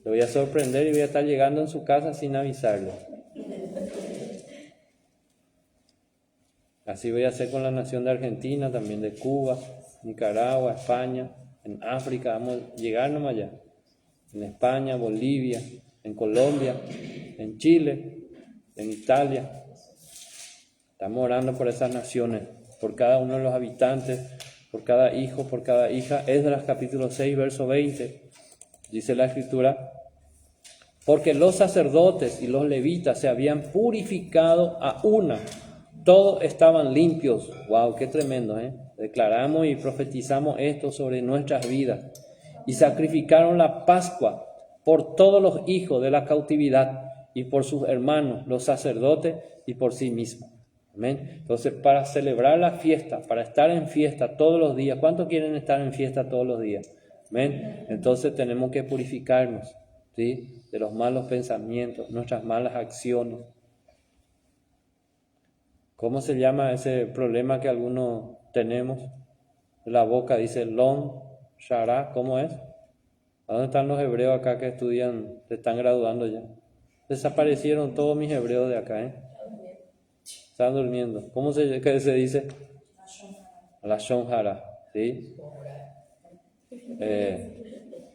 Lo voy a sorprender y voy a estar llegando en su casa sin avisarle. Así voy a hacer con la nación de Argentina, también de Cuba, Nicaragua, España, en África, vamos a llegar nomás allá. En España, Bolivia, en Colombia, en Chile, en Italia. Estamos orando por esas naciones, por cada uno de los habitantes, por cada hijo, por cada hija. Esdras capítulo 6, verso 20, dice la Escritura, porque los sacerdotes y los levitas se habían purificado a una, todos estaban limpios. Wow, qué tremendo, Declaramos y profetizamos esto sobre nuestras vidas. Y sacrificaron la Pascua por todos los hijos de la cautividad y por sus hermanos, los sacerdotes, y por sí mismos. Amén. Entonces, para celebrar la fiesta, para estar en fiesta todos los días, ¿cuántos quieren estar en fiesta todos los días? Amén. Entonces tenemos que purificarnos, ¿sí?, de los malos pensamientos, nuestras malas acciones. ¿Cómo se llama ese problema que algunos tenemos? La boca dice lon, shara, ¿cómo es? ¿Dónde están los hebreos acá que estudian, se están graduando ya? Desaparecieron todos mis hebreos de acá, Están durmiendo. ¿Qué se dice? Lashon hara, ¿sí?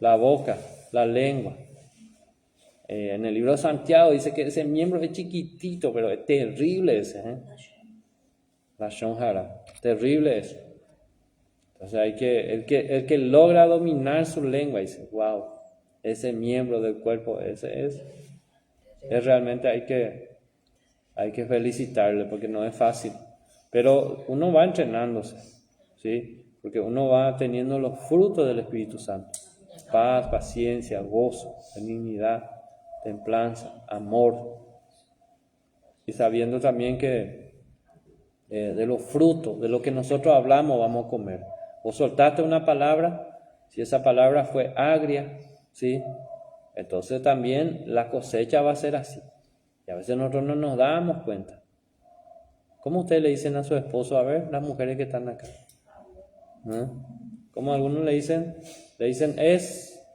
La boca, la lengua. En el libro de Santiago dice que ese miembro es chiquitito, pero es terrible ese, Lashon hara, terrible eso. Entonces el que logra dominar su lengua dice, wow, ese miembro del cuerpo, ese es realmente hay que felicitarle porque no es fácil. Pero uno va entrenándose, ¿sí? Porque uno va teniendo los frutos del Espíritu Santo. Paz, paciencia, gozo, benignidad, templanza, amor. Y sabiendo también que de los frutos, de lo que nosotros hablamos, vamos a comer. Vos soltaste una palabra, si esa palabra fue agria, ¿sí? Entonces también la cosecha va a ser así. Y a veces nosotros no nos damos cuenta. ¿Cómo ustedes le dicen a su esposo? A ver, las mujeres que están acá. ¿Cómo algunos le dicen? Le dicen es.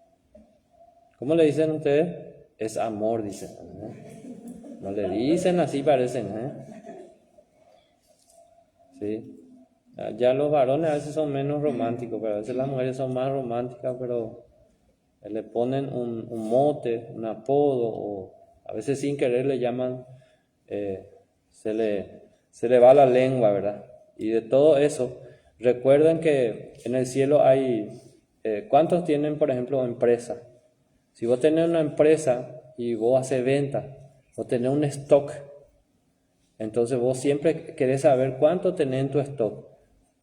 ¿Cómo le dicen ustedes? Es amor, dicen. No le dicen así, parecen. Sí. Ya los varones a veces son menos románticos, pero a veces las mujeres son más románticas, pero le ponen un mote, un apodo, o a veces sin querer le llaman, se le va la lengua, ¿verdad? Y de todo eso, recuerden que en el cielo hay, ¿cuántos tienen, por ejemplo, empresa? Si vos tenés una empresa y vos haces venta, vos tenés un stock, entonces vos siempre querés saber cuánto tenés en tu stock.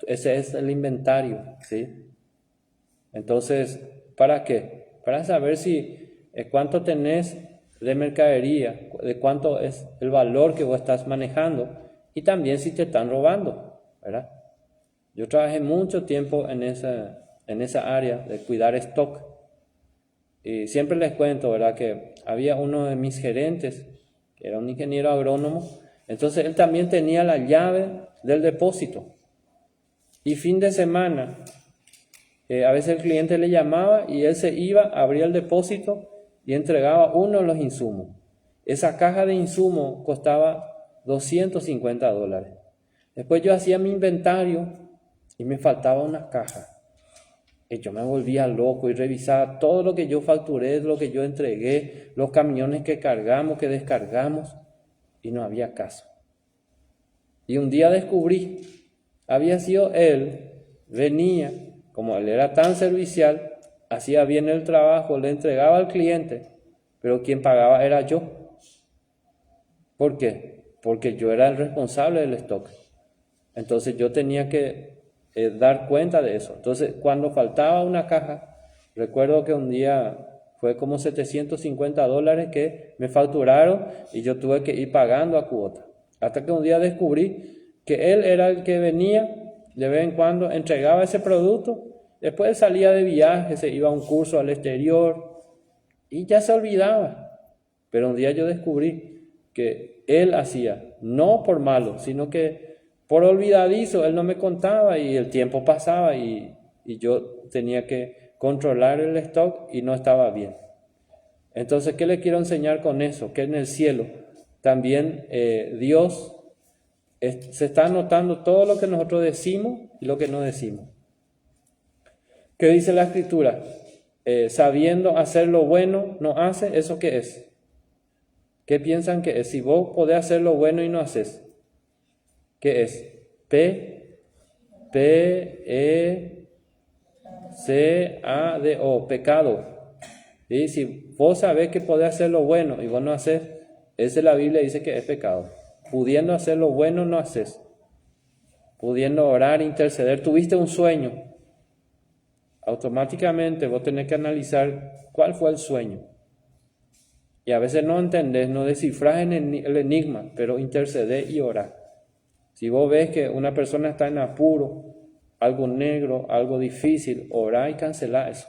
Ese es el inventario, ¿sí? Entonces, ¿para qué? Para saber si cuánto tenés de mercadería, de cuánto es el valor que vos estás manejando y también si te están robando, ¿verdad? Yo trabajé mucho tiempo en esa área de cuidar stock y siempre les cuento, ¿verdad? Que había uno de mis gerentes, que era un ingeniero agrónomo, entonces él también tenía la llave del depósito y fin de semana a veces el cliente le llamaba y él se iba, abría el depósito y entregaba uno de los insumos. Esa caja de insumos costaba $250. Después yo hacía mi inventario y me faltaba una caja. Y yo me volvía loco y revisaba todo lo que yo facturé, lo que yo entregué, los camiones que cargamos, que descargamos, y no había caso. Y un día descubrí, había sido él, venía, como él era tan servicial, hacía bien el trabajo, le entregaba al cliente, pero quien pagaba era yo. ¿Por qué? Porque yo era el responsable del stock. Entonces yo tenía que dar cuenta de eso. Entonces cuando faltaba una caja, recuerdo que un día fue como $750 que me facturaron y yo tuve que ir pagando a cuota. Hasta que un día descubrí que él era el que venía de vez en cuando, entregaba ese producto, después salía de viaje, se iba a un curso al exterior y ya se olvidaba. Pero un día yo descubrí que él hacía, no por malo, sino que por olvidadizo, él no me contaba y el tiempo pasaba y yo tenía que controlar el stock y no estaba bien. Entonces, ¿qué le quiero enseñar con eso? Que en el cielo también Dios se está anotando todo lo que nosotros decimos y lo que no decimos. ¿Qué dice la Escritura? Sabiendo hacer lo bueno, no hace, ¿eso qué es? ¿Qué piensan que es? Si vos podés hacer lo bueno y no haces, ¿qué es? P-E-C-A-D-O, pecado. ¿Sí? Si vos sabés que podés hacer lo bueno y vos no haces, esa la Biblia dice que es pecado. Pudiendo hacer lo bueno, no haces. Pudiendo orar, interceder, tuviste un sueño. Automáticamente vos tenés que analizar cuál fue el sueño. Y a veces no entendés, no descifrás en el enigma, pero intercedés y orás. Si vos ves que una persona está en apuro, algo negro, algo difícil, orá y cancelá eso.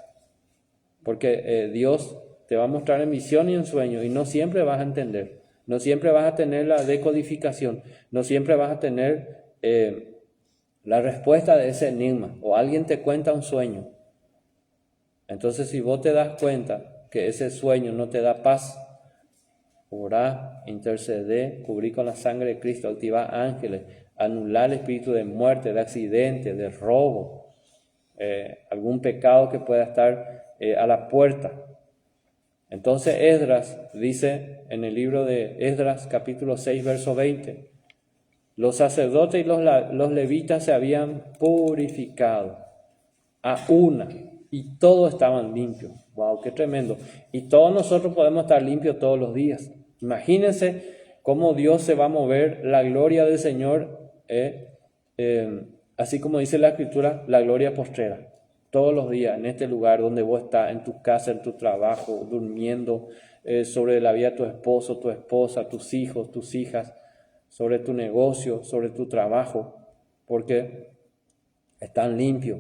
Porque Dios te va a mostrar en visión y en sueño y no siempre vas a entender. No siempre vas a tener la decodificación. No siempre vas a tener la respuesta de ese enigma. O alguien te cuenta un sueño. Entonces, si vos te das cuenta que ese sueño no te da paz, orá, intercedé, cubrí con la sangre de Cristo, activar ángeles, anular el espíritu de muerte, de accidente, de robo, algún pecado que pueda estar a la puerta. Entonces Esdras dice en el libro de Esdras capítulo 6 verso 20, los sacerdotes y los levitas se habían purificado a una y todos estaban limpios. ¡Wow! ¡Qué tremendo! Y todos nosotros podemos estar limpios todos los días. Imagínense cómo Dios se va a mover, la gloria del Señor, así como dice la Escritura, la gloria postrera. Todos los días en este lugar donde vos estás, en tu casa, en tu trabajo, durmiendo, sobre la vida de tu esposo, tu esposa, tus hijos, tus hijas, sobre tu negocio, sobre tu trabajo, porque están limpios.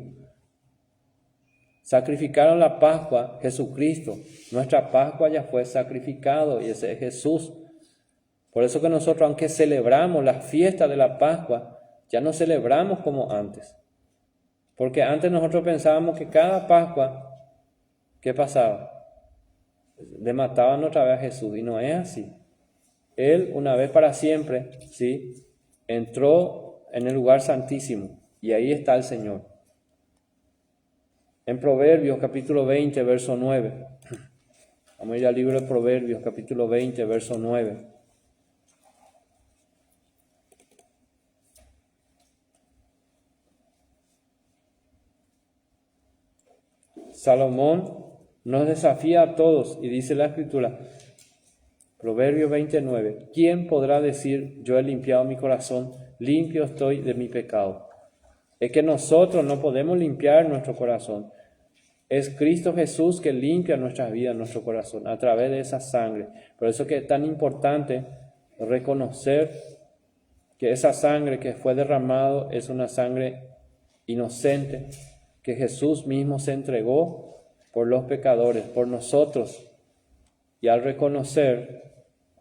Sacrificaron la Pascua, Jesucristo. Nuestra Pascua ya fue sacrificado y ese es Jesús. Por eso que nosotros, aunque celebramos la fiesta de la Pascua, ya no celebramos como antes. Porque antes nosotros pensábamos que cada Pascua, ¿qué pasaba? Le mataban otra vez a Jesús y no es así. Él, una vez para siempre, ¿sí?, entró en el lugar santísimo y ahí está el Señor. En Proverbios capítulo 20, verso 9. Vamos a ir al libro de Proverbios capítulo 20, verso 9. Salomón nos desafía a todos y dice la Escritura, Proverbios 29, ¿quién podrá decir, yo he limpiado mi corazón, limpio estoy de mi pecado? Es que nosotros no podemos limpiar nuestro corazón. Es Cristo Jesús que limpia nuestras vidas, nuestro corazón, a través de esa sangre. Por eso que es tan importante reconocer que esa sangre que fue derramada es una sangre inocente, que Jesús mismo se entregó por los pecadores, por nosotros. Y al reconocer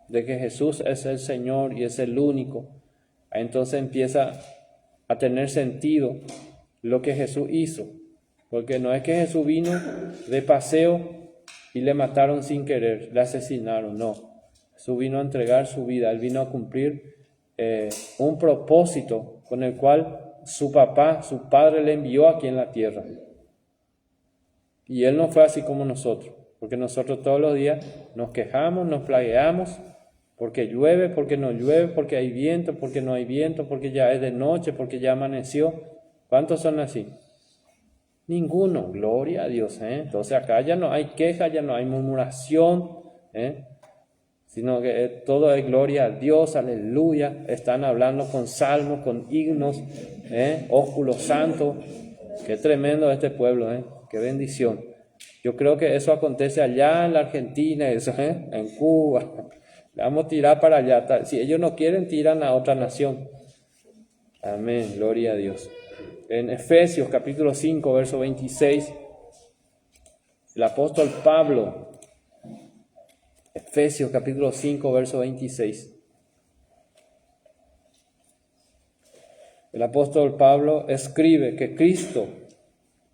de que Jesús es el Señor y es el único, entonces empieza a tener sentido lo que Jesús hizo. Porque no es que Jesús vino de paseo y le mataron sin querer, le asesinaron, no. Jesús vino a entregar su vida, Él vino a cumplir un propósito con el cual su papá, su padre le envió aquí en la tierra. Y Él no fue así como nosotros, porque nosotros todos los días nos quejamos, nos plagueamos, porque llueve, porque no llueve, porque hay viento, porque no hay viento, porque ya es de noche, porque ya amaneció. ¿Cuántos son así? Ninguno, gloria a Dios. Entonces acá ya no hay queja, ya no hay murmuración, sino que todo es gloria a Dios, aleluya. Están hablando con salmos, con himnos, ósculo santo. Qué tremendo este pueblo, qué bendición. Yo creo que eso acontece allá en la Argentina, eso, en Cuba. Le vamos a tirar para allá. Si ellos no quieren, tiran a otra nación. Amén, gloria a Dios. En Efesios capítulo 5, verso 26, el apóstol Pablo, Efesios capítulo 5, verso 26. El apóstol Pablo escribe que Cristo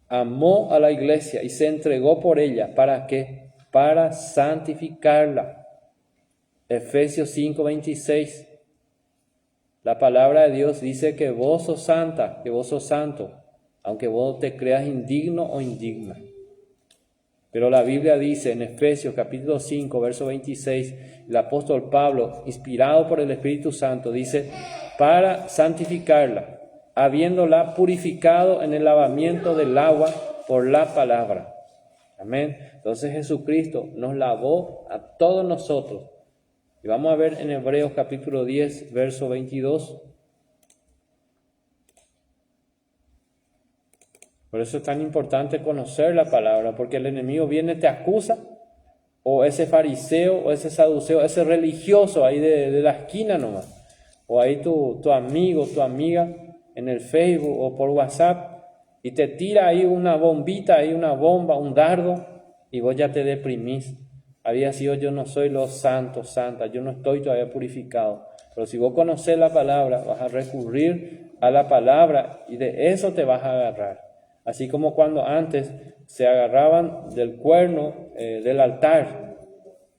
amó a la iglesia y se entregó por ella. ¿Para qué? Para santificarla. Efesios 5, 26. La palabra de Dios dice que vos sos santa, que vos sos santo, aunque vos te creas indigno o indigna. Pero la Biblia dice en Efesios capítulo 5, verso 26, el apóstol Pablo, inspirado por el Espíritu Santo, dice, para santificarla, habiéndola purificado en el lavamiento del agua por la palabra. Amén. Entonces Jesucristo nos lavó a todos nosotros. Y vamos a ver en Hebreos capítulo 10, verso 22. Por eso es tan importante conocer la palabra, porque el enemigo viene, te acusa, o ese fariseo, o ese saduceo, ese religioso ahí de la esquina nomás, o ahí tu amigo, tu amiga en el Facebook o por WhatsApp, y te tira ahí una bombita, ahí una bomba, un dardo, y vos ya te deprimís. Había sido yo no soy los santos, santa, yo no estoy todavía purificado. Pero si vos conocés la palabra, vas a recurrir a la palabra y de eso te vas a agarrar. Así como cuando antes se agarraban del cuerno del altar.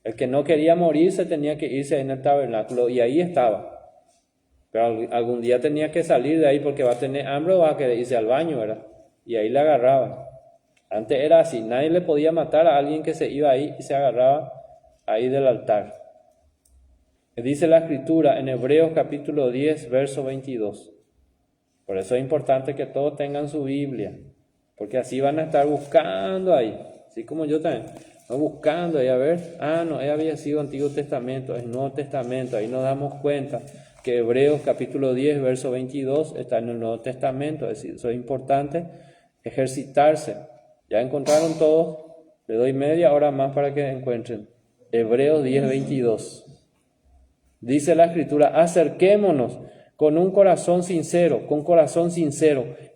El que no quería morirse tenía que irse en el tabernáculo y ahí estaba. Pero algún día tenía que salir de ahí porque va a tener hambre o va a querer irse al baño, ¿verdad? Y ahí le agarraban. Antes era así, nadie le podía matar a alguien que se iba ahí y se agarraba ahí del altar. Dice la Escritura en Hebreos capítulo 10, verso 22. Por eso es importante que todos tengan su Biblia, porque así van a estar buscando ahí, así como yo también, no buscando ahí a ver, no, había sido Antiguo Testamento, es Nuevo Testamento, ahí nos damos cuenta que Hebreos capítulo 10, verso 22 está en el Nuevo Testamento, es decir, eso es importante, ejercitarse. Ya encontraron todos, le doy media hora más para que encuentren. Hebreos 10, 22. Dice la Escritura, acerquémonos con un corazón sincero,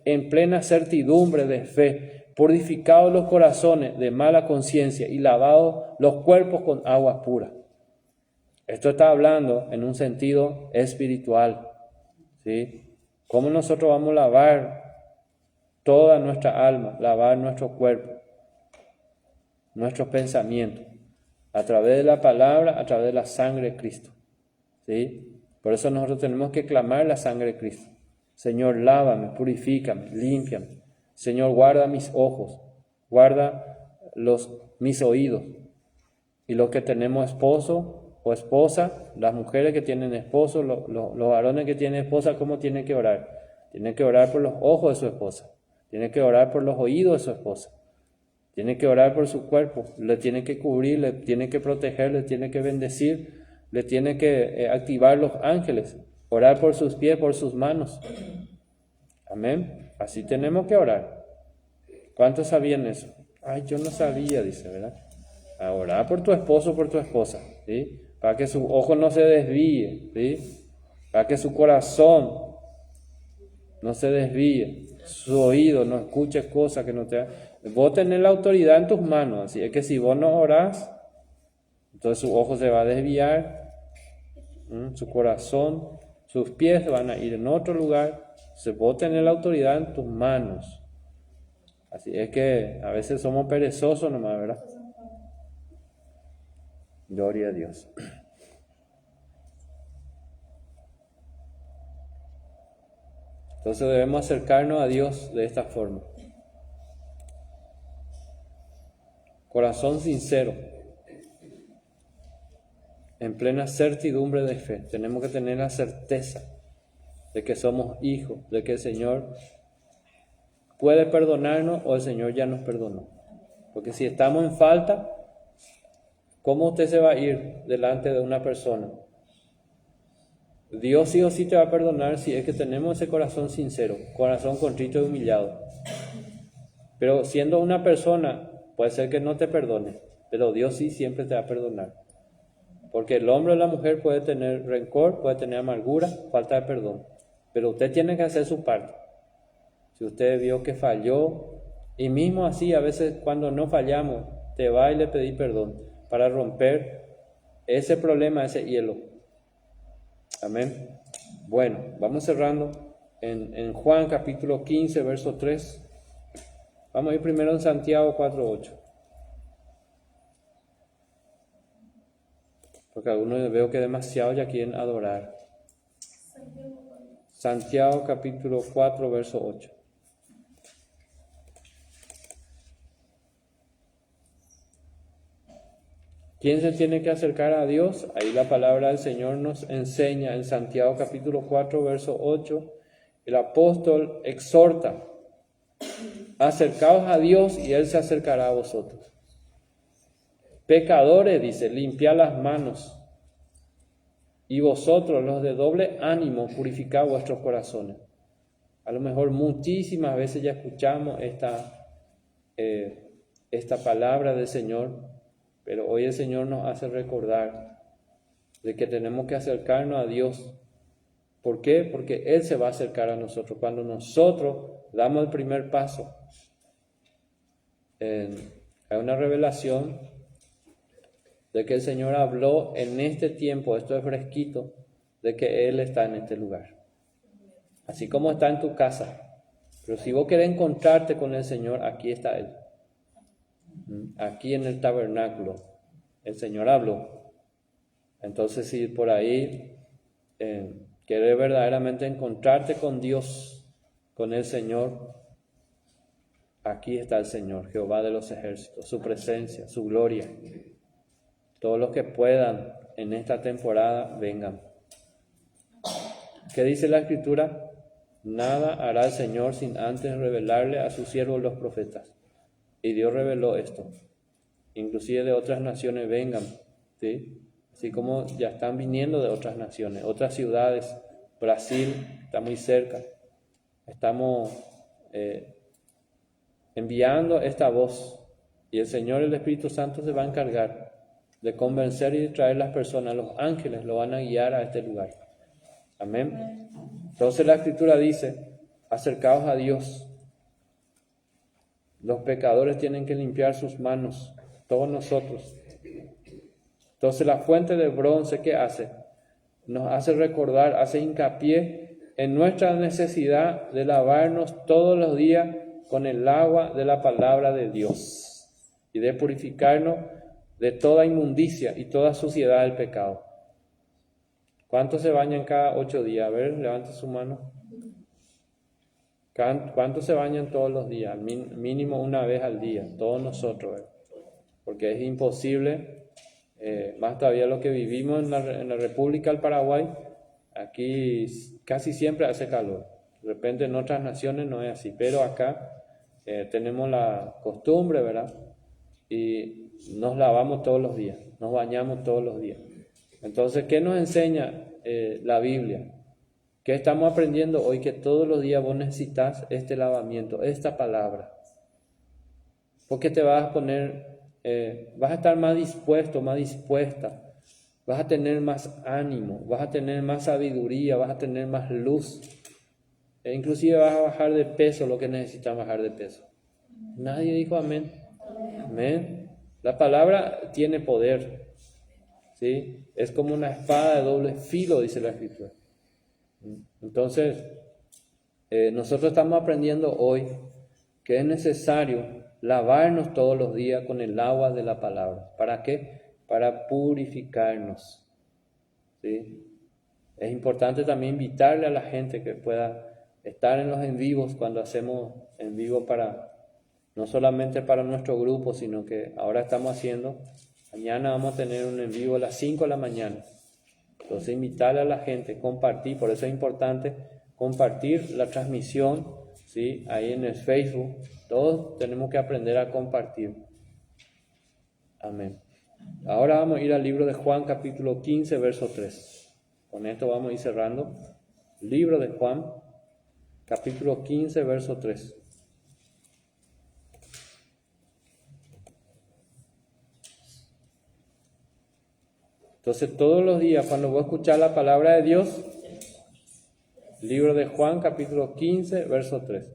en plena certidumbre de fe, purificados los corazones de mala conciencia y lavados los cuerpos con agua pura. Esto está hablando en un sentido espiritual, ¿sí? ¿Cómo nosotros vamos a lavar toda nuestra alma, lavar nuestro cuerpo, nuestros pensamientos? A través de la palabra, a través de la sangre de Cristo, ¿sí? Por eso nosotros tenemos que clamar la sangre de Cristo. Señor, lávame, purifícame, límpiame. Señor, guarda mis ojos, guarda mis oídos. Y los que tenemos esposo o esposa, las mujeres que tienen esposo, los varones que tienen esposa, ¿cómo tienen que orar? Tienen que orar por los ojos de su esposa. Tienen que orar por los oídos de su esposa. Tienen que orar por su cuerpo. Le tienen que cubrir, le tienen que proteger, le tienen que bendecir. Le tiene que activar los ángeles, orar por sus pies, por sus manos. Amén. Así tenemos que orar. ¿Cuántos sabían eso? Yo no sabía, dice, ¿verdad? A orar por tu esposo, por tu esposa, ¿sí? Para que su ojo no se desvíe, ¿sí? Para que su corazón no se desvíe, su oído no escuche cosas que no te... Vos tenés la autoridad en tus manos, así es que si vos no orás, entonces su ojo se va a desviar, su corazón, sus pies van a ir en otro lugar. Se puede tener la autoridad en tus manos. Así es que a veces somos perezosos nomás, ¿verdad? Gloria a Dios. Entonces debemos acercarnos a Dios de esta forma. Corazón sincero, en plena certidumbre de fe. Tenemos que tener la certeza de que somos hijos, de que el Señor puede perdonarnos o el Señor ya nos perdonó. Porque si estamos en falta, ¿cómo usted se va a ir delante de una persona? Dios sí o sí te va a perdonar si es que tenemos ese corazón sincero, corazón contrito y humillado. Pero siendo una persona, puede ser que no te perdone, pero Dios sí siempre te va a perdonar. Porque el hombre o la mujer puede tener rencor, puede tener amargura, falta de perdón. Pero usted tiene que hacer su parte. Si usted vio que falló, y mismo así a veces cuando no fallamos, te va y le pedí perdón para romper ese problema, ese hielo. Amén. Bueno, vamos cerrando en Juan capítulo 15, verso 3. Vamos a ir primero en Santiago 4:8. Porque algunos veo que demasiado ya quieren adorar. Santiago capítulo 4, verso 8. ¿Quién se tiene que acercar a Dios? Ahí la palabra del Señor nos enseña en Santiago capítulo 4, verso 8. El apóstol exhorta: acercaos a Dios y Él se acercará a vosotros. Pecadores, dice, limpiad las manos. Y vosotros, los de doble ánimo, purificad vuestros corazones. A lo mejor muchísimas veces ya escuchamos esta palabra del Señor, pero hoy el Señor nos hace recordar de que tenemos que acercarnos a Dios. ¿Por qué? Porque Él se va a acercar a nosotros. Cuando nosotros damos el primer paso, hay una revelación de que el Señor habló en este tiempo, esto es fresquito, de que Él está en este lugar. Así como está en tu casa, Pero si vos querés encontrarte con el Señor, aquí está Él. Aquí en el tabernáculo, el Señor habló. Entonces, si por ahí querés verdaderamente encontrarte con Dios, con el Señor, aquí está el Señor, Jehová de los ejércitos, su presencia, su gloria. Todos los que puedan en esta temporada, vengan. ¿Qué dice la Escritura? Nada hará el Señor sin antes revelarle a sus siervos los profetas. Y Dios reveló esto. Inclusive de otras naciones vengan, ¿sí? Así como ya están viniendo de otras naciones, otras ciudades. Brasil está muy cerca. Estamos enviando esta voz. Y el Señor, el Espíritu Santo, se va a encargar de convencer y de traer las personas. Los ángeles lo van a guiar a este lugar. Amén. Entonces la Escritura dice, acercaos a Dios. Los pecadores tienen que limpiar sus manos, todos nosotros. Entonces la fuente de bronce, ¿qué hace? Nos hace recordar, hace hincapié en nuestra necesidad de lavarnos todos los días con el agua de la palabra de Dios y de purificarnos de toda inmundicia y toda suciedad del pecado. ¿Cuántos se bañan cada 8 días? A ver, levante su mano. ¿Cuántos se bañan todos los días? Mínimo una vez al día, todos nosotros. Porque es imposible, más todavía lo que vivimos en la República del Paraguay, aquí casi siempre hace calor. De repente en otras naciones no es así, pero acá tenemos la costumbre, ¿verdad? Y nos lavamos todos los días, nos bañamos todos los días. Entonces, ¿qué nos enseña la Biblia? ¿Qué estamos aprendiendo hoy? Que todos los días vos necesitas este lavamiento, esta palabra. Porque te vas a poner, vas a estar más dispuesto, más dispuesta. Vas a tener más ánimo, vas a tener más sabiduría, vas a tener más luz. E inclusive vas a bajar de peso lo que necesitas bajar de peso. Nadie dijo amén. Amén. La palabra tiene poder. ¿Sí? Es como una espada de doble filo, dice la Escritura. Entonces, nosotros estamos aprendiendo hoy que es necesario lavarnos todos los días con el agua de la palabra. ¿Para qué? Para purificarnos. ¿Sí? Es importante también invitarle a la gente que pueda estar en los en vivos cuando hacemos en vivo no solamente para nuestro grupo, sino que ahora estamos haciendo, mañana vamos a tener un en vivo a las 5 de la mañana. Entonces invitarle a la gente, compartir, por eso es importante compartir la transmisión, ¿sí? Ahí en el Facebook, todos tenemos que aprender a compartir. Amén. Ahora vamos a ir al libro de Juan capítulo 15, verso 3. Con esto vamos a ir cerrando. Libro de Juan, capítulo 15, verso 3. Entonces todos los días cuando vos escuchás la palabra de Dios, libro de Juan capítulo 15, verso 3.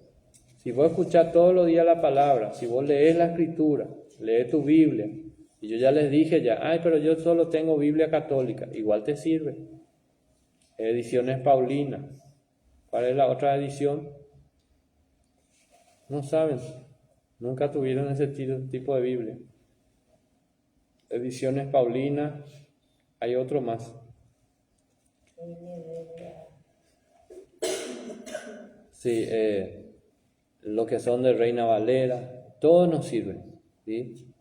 Si vos escuchás todos los días la palabra, si vos lees la Escritura, lees tu Biblia, y yo ya les dije pero yo solo tengo Biblia católica, igual te sirve. Ediciones Paulinas. ¿Cuál es la otra edición? No saben, nunca tuvieron ese tipo de Biblia. Ediciones Paulinas, hay otro más. Sí, lo que son de Reina Valera, todos nos sirven, ¿sí?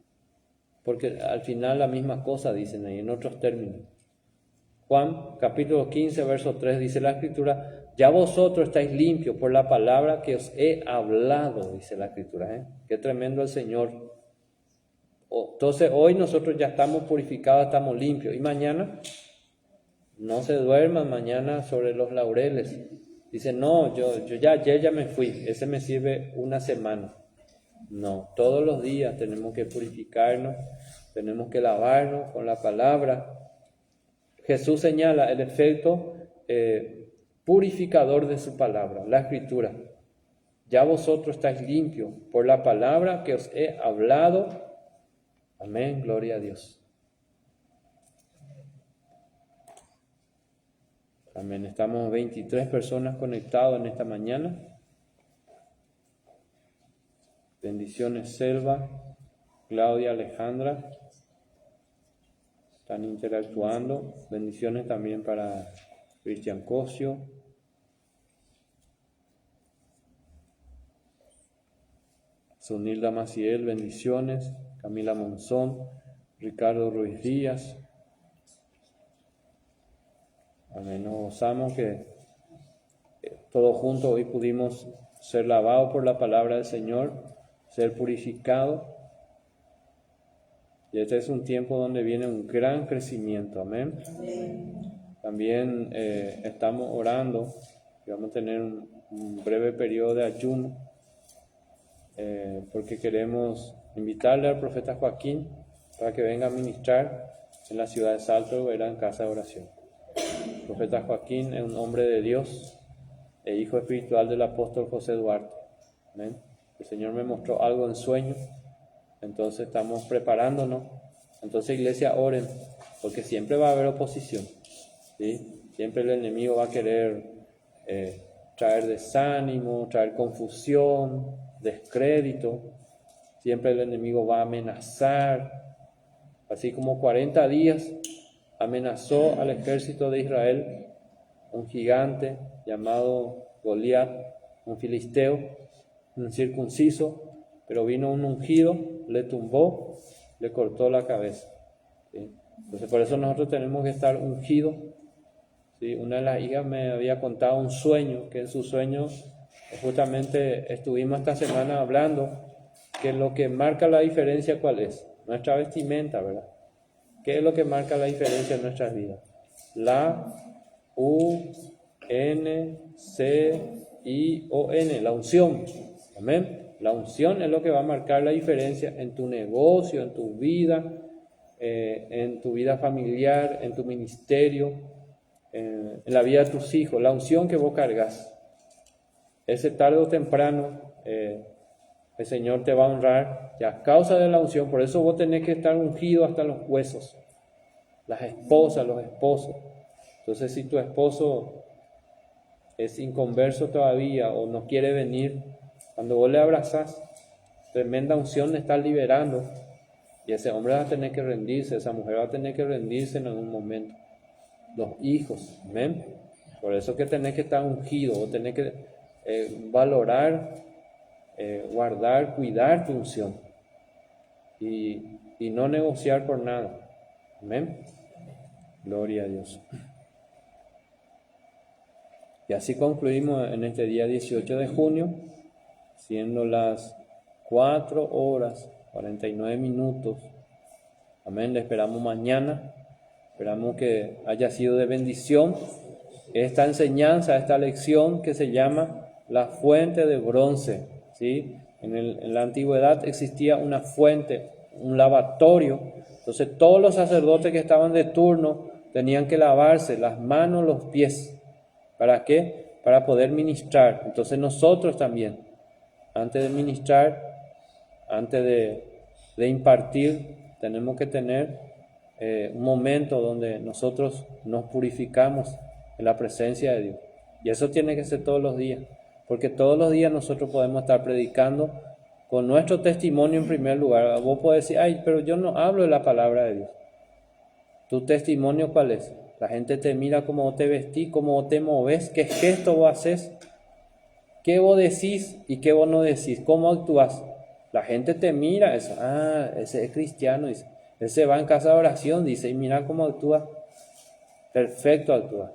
Porque al final la misma cosa dicen ahí, en otros términos. Juan capítulo 15, verso 3 dice la Escritura, ya vosotros estáis limpios por la palabra que os he hablado, dice la Escritura, Qué tremendo el Señor. Entonces hoy nosotros ya estamos purificados, estamos limpios, y mañana no se duerman mañana sobre los laureles. Dice, no, yo ayer ya me fui, ese me sirve una semana. No, todos los días tenemos que purificarnos, tenemos que lavarnos con la palabra. Jesús señala el efecto purificador de su palabra, la Escritura. Ya vosotros estáis limpios por la palabra que os he hablado. Amén, gloria a Dios. Amén. Estamos 23 personas conectados en esta mañana. Bendiciones Selva, Claudia, Alejandra. Están interactuando. Bendiciones también para Cristian Cosio. Sonilda Maciel, bendiciones. Camila Monzón, Ricardo Ruiz Díaz. Amén. Nos gozamos que todos juntos hoy pudimos ser lavados por la palabra del Señor, ser purificados. Y este es un tiempo donde viene un gran crecimiento. Amén. También estamos orando y vamos a tener un breve periodo de ayuno porque queremos invitarle al profeta Joaquín para que venga a ministrar en la ciudad de Salto, en casa de oración. El profeta Joaquín es un hombre de Dios e hijo espiritual del apóstol José Duarte. Amén. El Señor me mostró algo en sueño, entonces estamos preparándonos. Entonces, iglesia, oren, porque siempre va a haber oposición, ¿sí? Siempre el enemigo va a querer traer desánimo, traer confusión, descrédito. Siempre el enemigo va a amenazar, así como 40 días amenazó al ejército de Israel un gigante llamado Goliat, un filisteo, un circunciso, pero vino un ungido, le tumbó, le cortó la cabeza, ¿sí? Entonces por eso nosotros tenemos que estar ungidos, ¿sí? Una de las hijas me había contado un sueño, que en su sueño justamente estuvimos esta semana hablando que lo que marca la diferencia, ¿cuál es? Nuestra vestimenta, ¿verdad? ¿Qué es lo que marca la diferencia en nuestras vidas? La U-N-C-I-O-N, la unción. Amén. La unción es lo que va a marcar la diferencia en tu negocio, en tu vida familiar, en tu ministerio, en la vida de tus hijos. La unción que vos cargas. Ese tarde o temprano el Señor te va a honrar y a causa de la unción. Por eso vos tenés que estar ungido hasta los huesos. Las esposas, los esposos. Entonces, si tu esposo es inconverso todavía o no quiere venir, cuando vos le abrazás, tremenda unción le estás liberando y ese hombre va a tener que rendirse, esa mujer va a tener que rendirse en algún momento. Los hijos, amén. Por eso que tenés que estar ungido, vos tenés que valorar, guardar, cuidar tu unción y no negociar por nada. Amén. Gloria a Dios. Y así concluimos en este día 18 de junio, siendo las 4:49. Amén. Le esperamos mañana. Esperamos que haya sido de bendición esta enseñanza, esta lección que se llama la fuente de bronce, ¿sí? En la antigüedad existía una fuente, un lavatorio. Entonces todos los sacerdotes que estaban de turno tenían que lavarse las manos, los pies. ¿Para qué? Para poder ministrar. Entonces nosotros también, antes de ministrar, antes de impartir, tenemos que tener un momento donde nosotros nos purificamos en la presencia de Dios. Y eso tiene que ser todos los días, porque todos los días nosotros podemos estar predicando con nuestro testimonio en primer lugar. Vos podés decir, ay, pero yo no hablo de la palabra de Dios. ¿Tu testimonio cuál es? La gente te mira cómo vos te vestís, cómo vos te movés, qué gesto vos haces, qué vos decís y qué vos no decís, cómo actuás. La gente te mira, eso, ese es cristiano, dice. Ese va en casa de oración, dice, y mira cómo actúa. Perfecto actúa.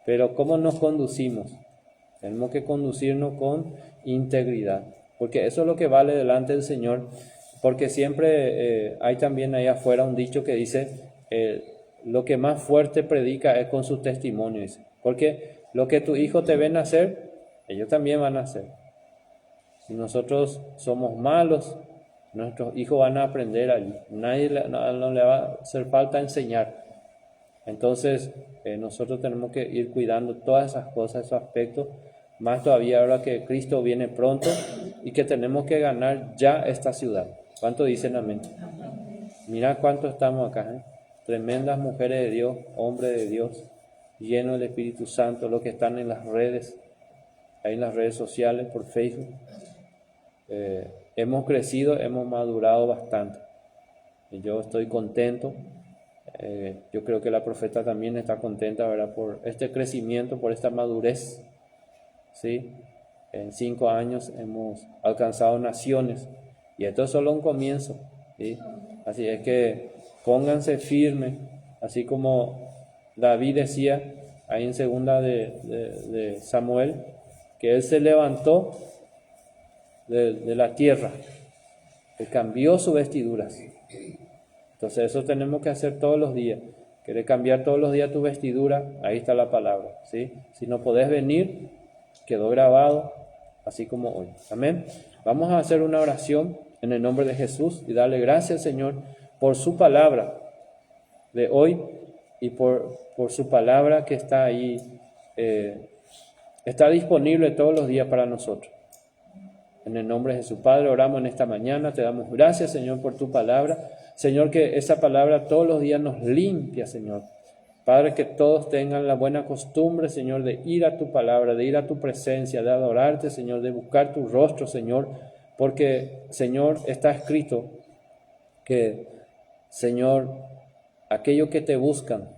Pero ¿cómo nos conducimos? Tenemos que conducirnos con integridad, porque eso es lo que vale delante del Señor. Porque siempre hay también ahí afuera un dicho que dice, lo que más fuerte predica es con su testimonio, dice. Porque lo que tus hijos te ven hacer, ellos también van a hacer. Si nosotros somos malos, nuestros hijos van a aprender allí. No le va a hacer falta enseñar. Entonces, nosotros tenemos que ir cuidando todas esas cosas, esos aspectos. Más todavía ahora que Cristo viene pronto y que tenemos que ganar ya esta ciudad. ¿Cuánto dicen amén? Mira cuánto estamos acá, tremendas mujeres de Dios, hombres de Dios, llenos del Espíritu Santo, los que están en las redes, ahí en las redes sociales, por Facebook. hemos crecido, hemos madurado bastante. Y yo estoy contento. Yo creo que la profeta también está contenta, ¿verdad?, por este crecimiento, por esta madurez, ¿sí? En 5 años hemos alcanzado naciones y esto es solo un comienzo, ¿sí? Así es que pónganse firmes, así como David decía ahí en segunda de Samuel, que él se levantó de la tierra, que cambió sus vestiduras. Entonces eso tenemos que hacer todos los días. ¿Querés cambiar todos los días tu vestidura? Ahí está la palabra, ¿sí? Si no podés venir, quedó grabado, así como hoy. Amén. Vamos a hacer una oración en el nombre de Jesús y darle gracias al Señor por su palabra de hoy y por su palabra que está ahí, está disponible todos los días para nosotros. En el nombre de Jesús, Padre, oramos en esta mañana, te damos gracias, Señor, por tu palabra. Señor, que esa palabra todos los días nos limpia, Señor. Padre, que todos tengan la buena costumbre, Señor, de ir a tu palabra, de ir a tu presencia, de adorarte, Señor, de buscar tu rostro, Señor, porque, Señor, está escrito que, Señor, aquellos que te buscan,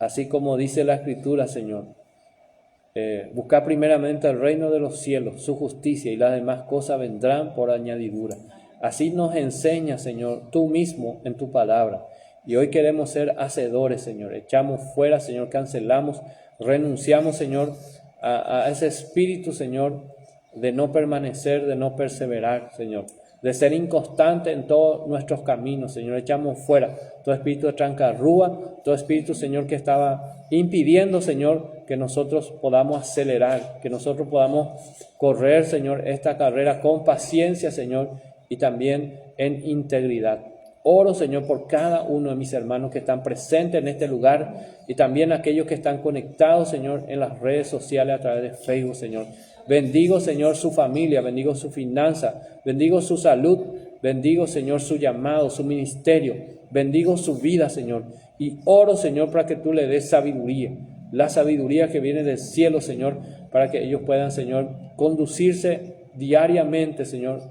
así como dice la Escritura, Señor, buscar primeramente el reino de los cielos, su justicia, y las demás cosas vendrán por añadidura. Así nos enseña, Señor, tú mismo en tu palabra. Y hoy queremos ser hacedores, Señor. Echamos fuera, Señor, cancelamos, renunciamos, Señor, a ese espíritu, Señor, de no permanecer, de no perseverar, Señor, de ser inconstante en todos nuestros caminos, Señor. Echamos fuera todo espíritu de trancarrúa, todo espíritu, Señor, que estaba impidiendo, Señor, que nosotros podamos acelerar, que nosotros podamos correr, Señor, esta carrera con paciencia, Señor, y también en integridad. Oro, Señor, por cada uno de mis hermanos que están presentes en este lugar y también aquellos que están conectados, Señor, en las redes sociales a través de Facebook, Señor. Bendigo, Señor, su familia, bendigo su finanza, bendigo su salud, bendigo, Señor, su llamado, su ministerio, bendigo su vida, Señor. Y oro, Señor, para que tú le des sabiduría, la sabiduría que viene del cielo, Señor, para que ellos puedan, Señor, conducirse diariamente, Señor,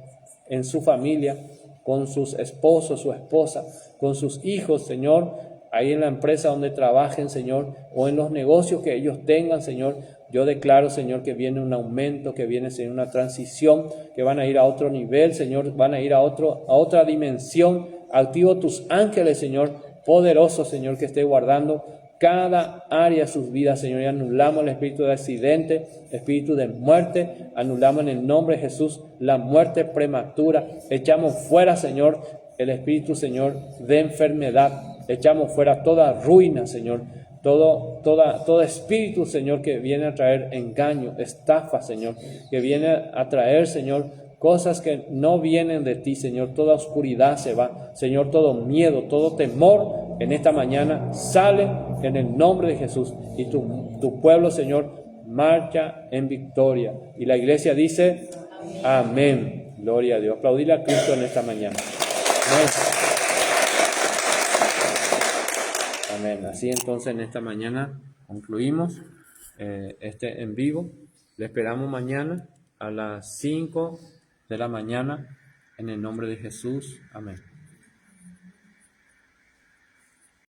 en su familia, con sus esposos, su esposa, con sus hijos, Señor, ahí en la empresa donde trabajen, Señor, o en los negocios que ellos tengan, Señor. Yo declaro, Señor, que viene un aumento, que viene, Señor, una transición, que van a ir a otro nivel, Señor, van a ir a otra dimensión. Activo tus ángeles, Señor, poderosos, Señor, que esté guardando cada área de sus vidas, Señor, y anulamos el espíritu de accidente, espíritu de muerte, anulamos en el nombre de Jesús la muerte prematura, echamos fuera, Señor, el espíritu, Señor, de enfermedad, echamos fuera toda ruina, Señor, todo espíritu, Señor, que viene a traer engaño, estafa, Señor, que viene a traer, Señor, cosas que no vienen de ti, Señor. Toda oscuridad se va, Señor, todo miedo, todo temor en esta mañana sale en el nombre de Jesús. Y tu pueblo, Señor, marcha en victoria. Y la iglesia dice, amén. Gloria a Dios. Aplaudir a Cristo en esta mañana. Amén. Amén. Así entonces en esta mañana concluimos este en vivo. Le esperamos mañana a las 5 de la mañana, en el nombre de Jesús. Amén.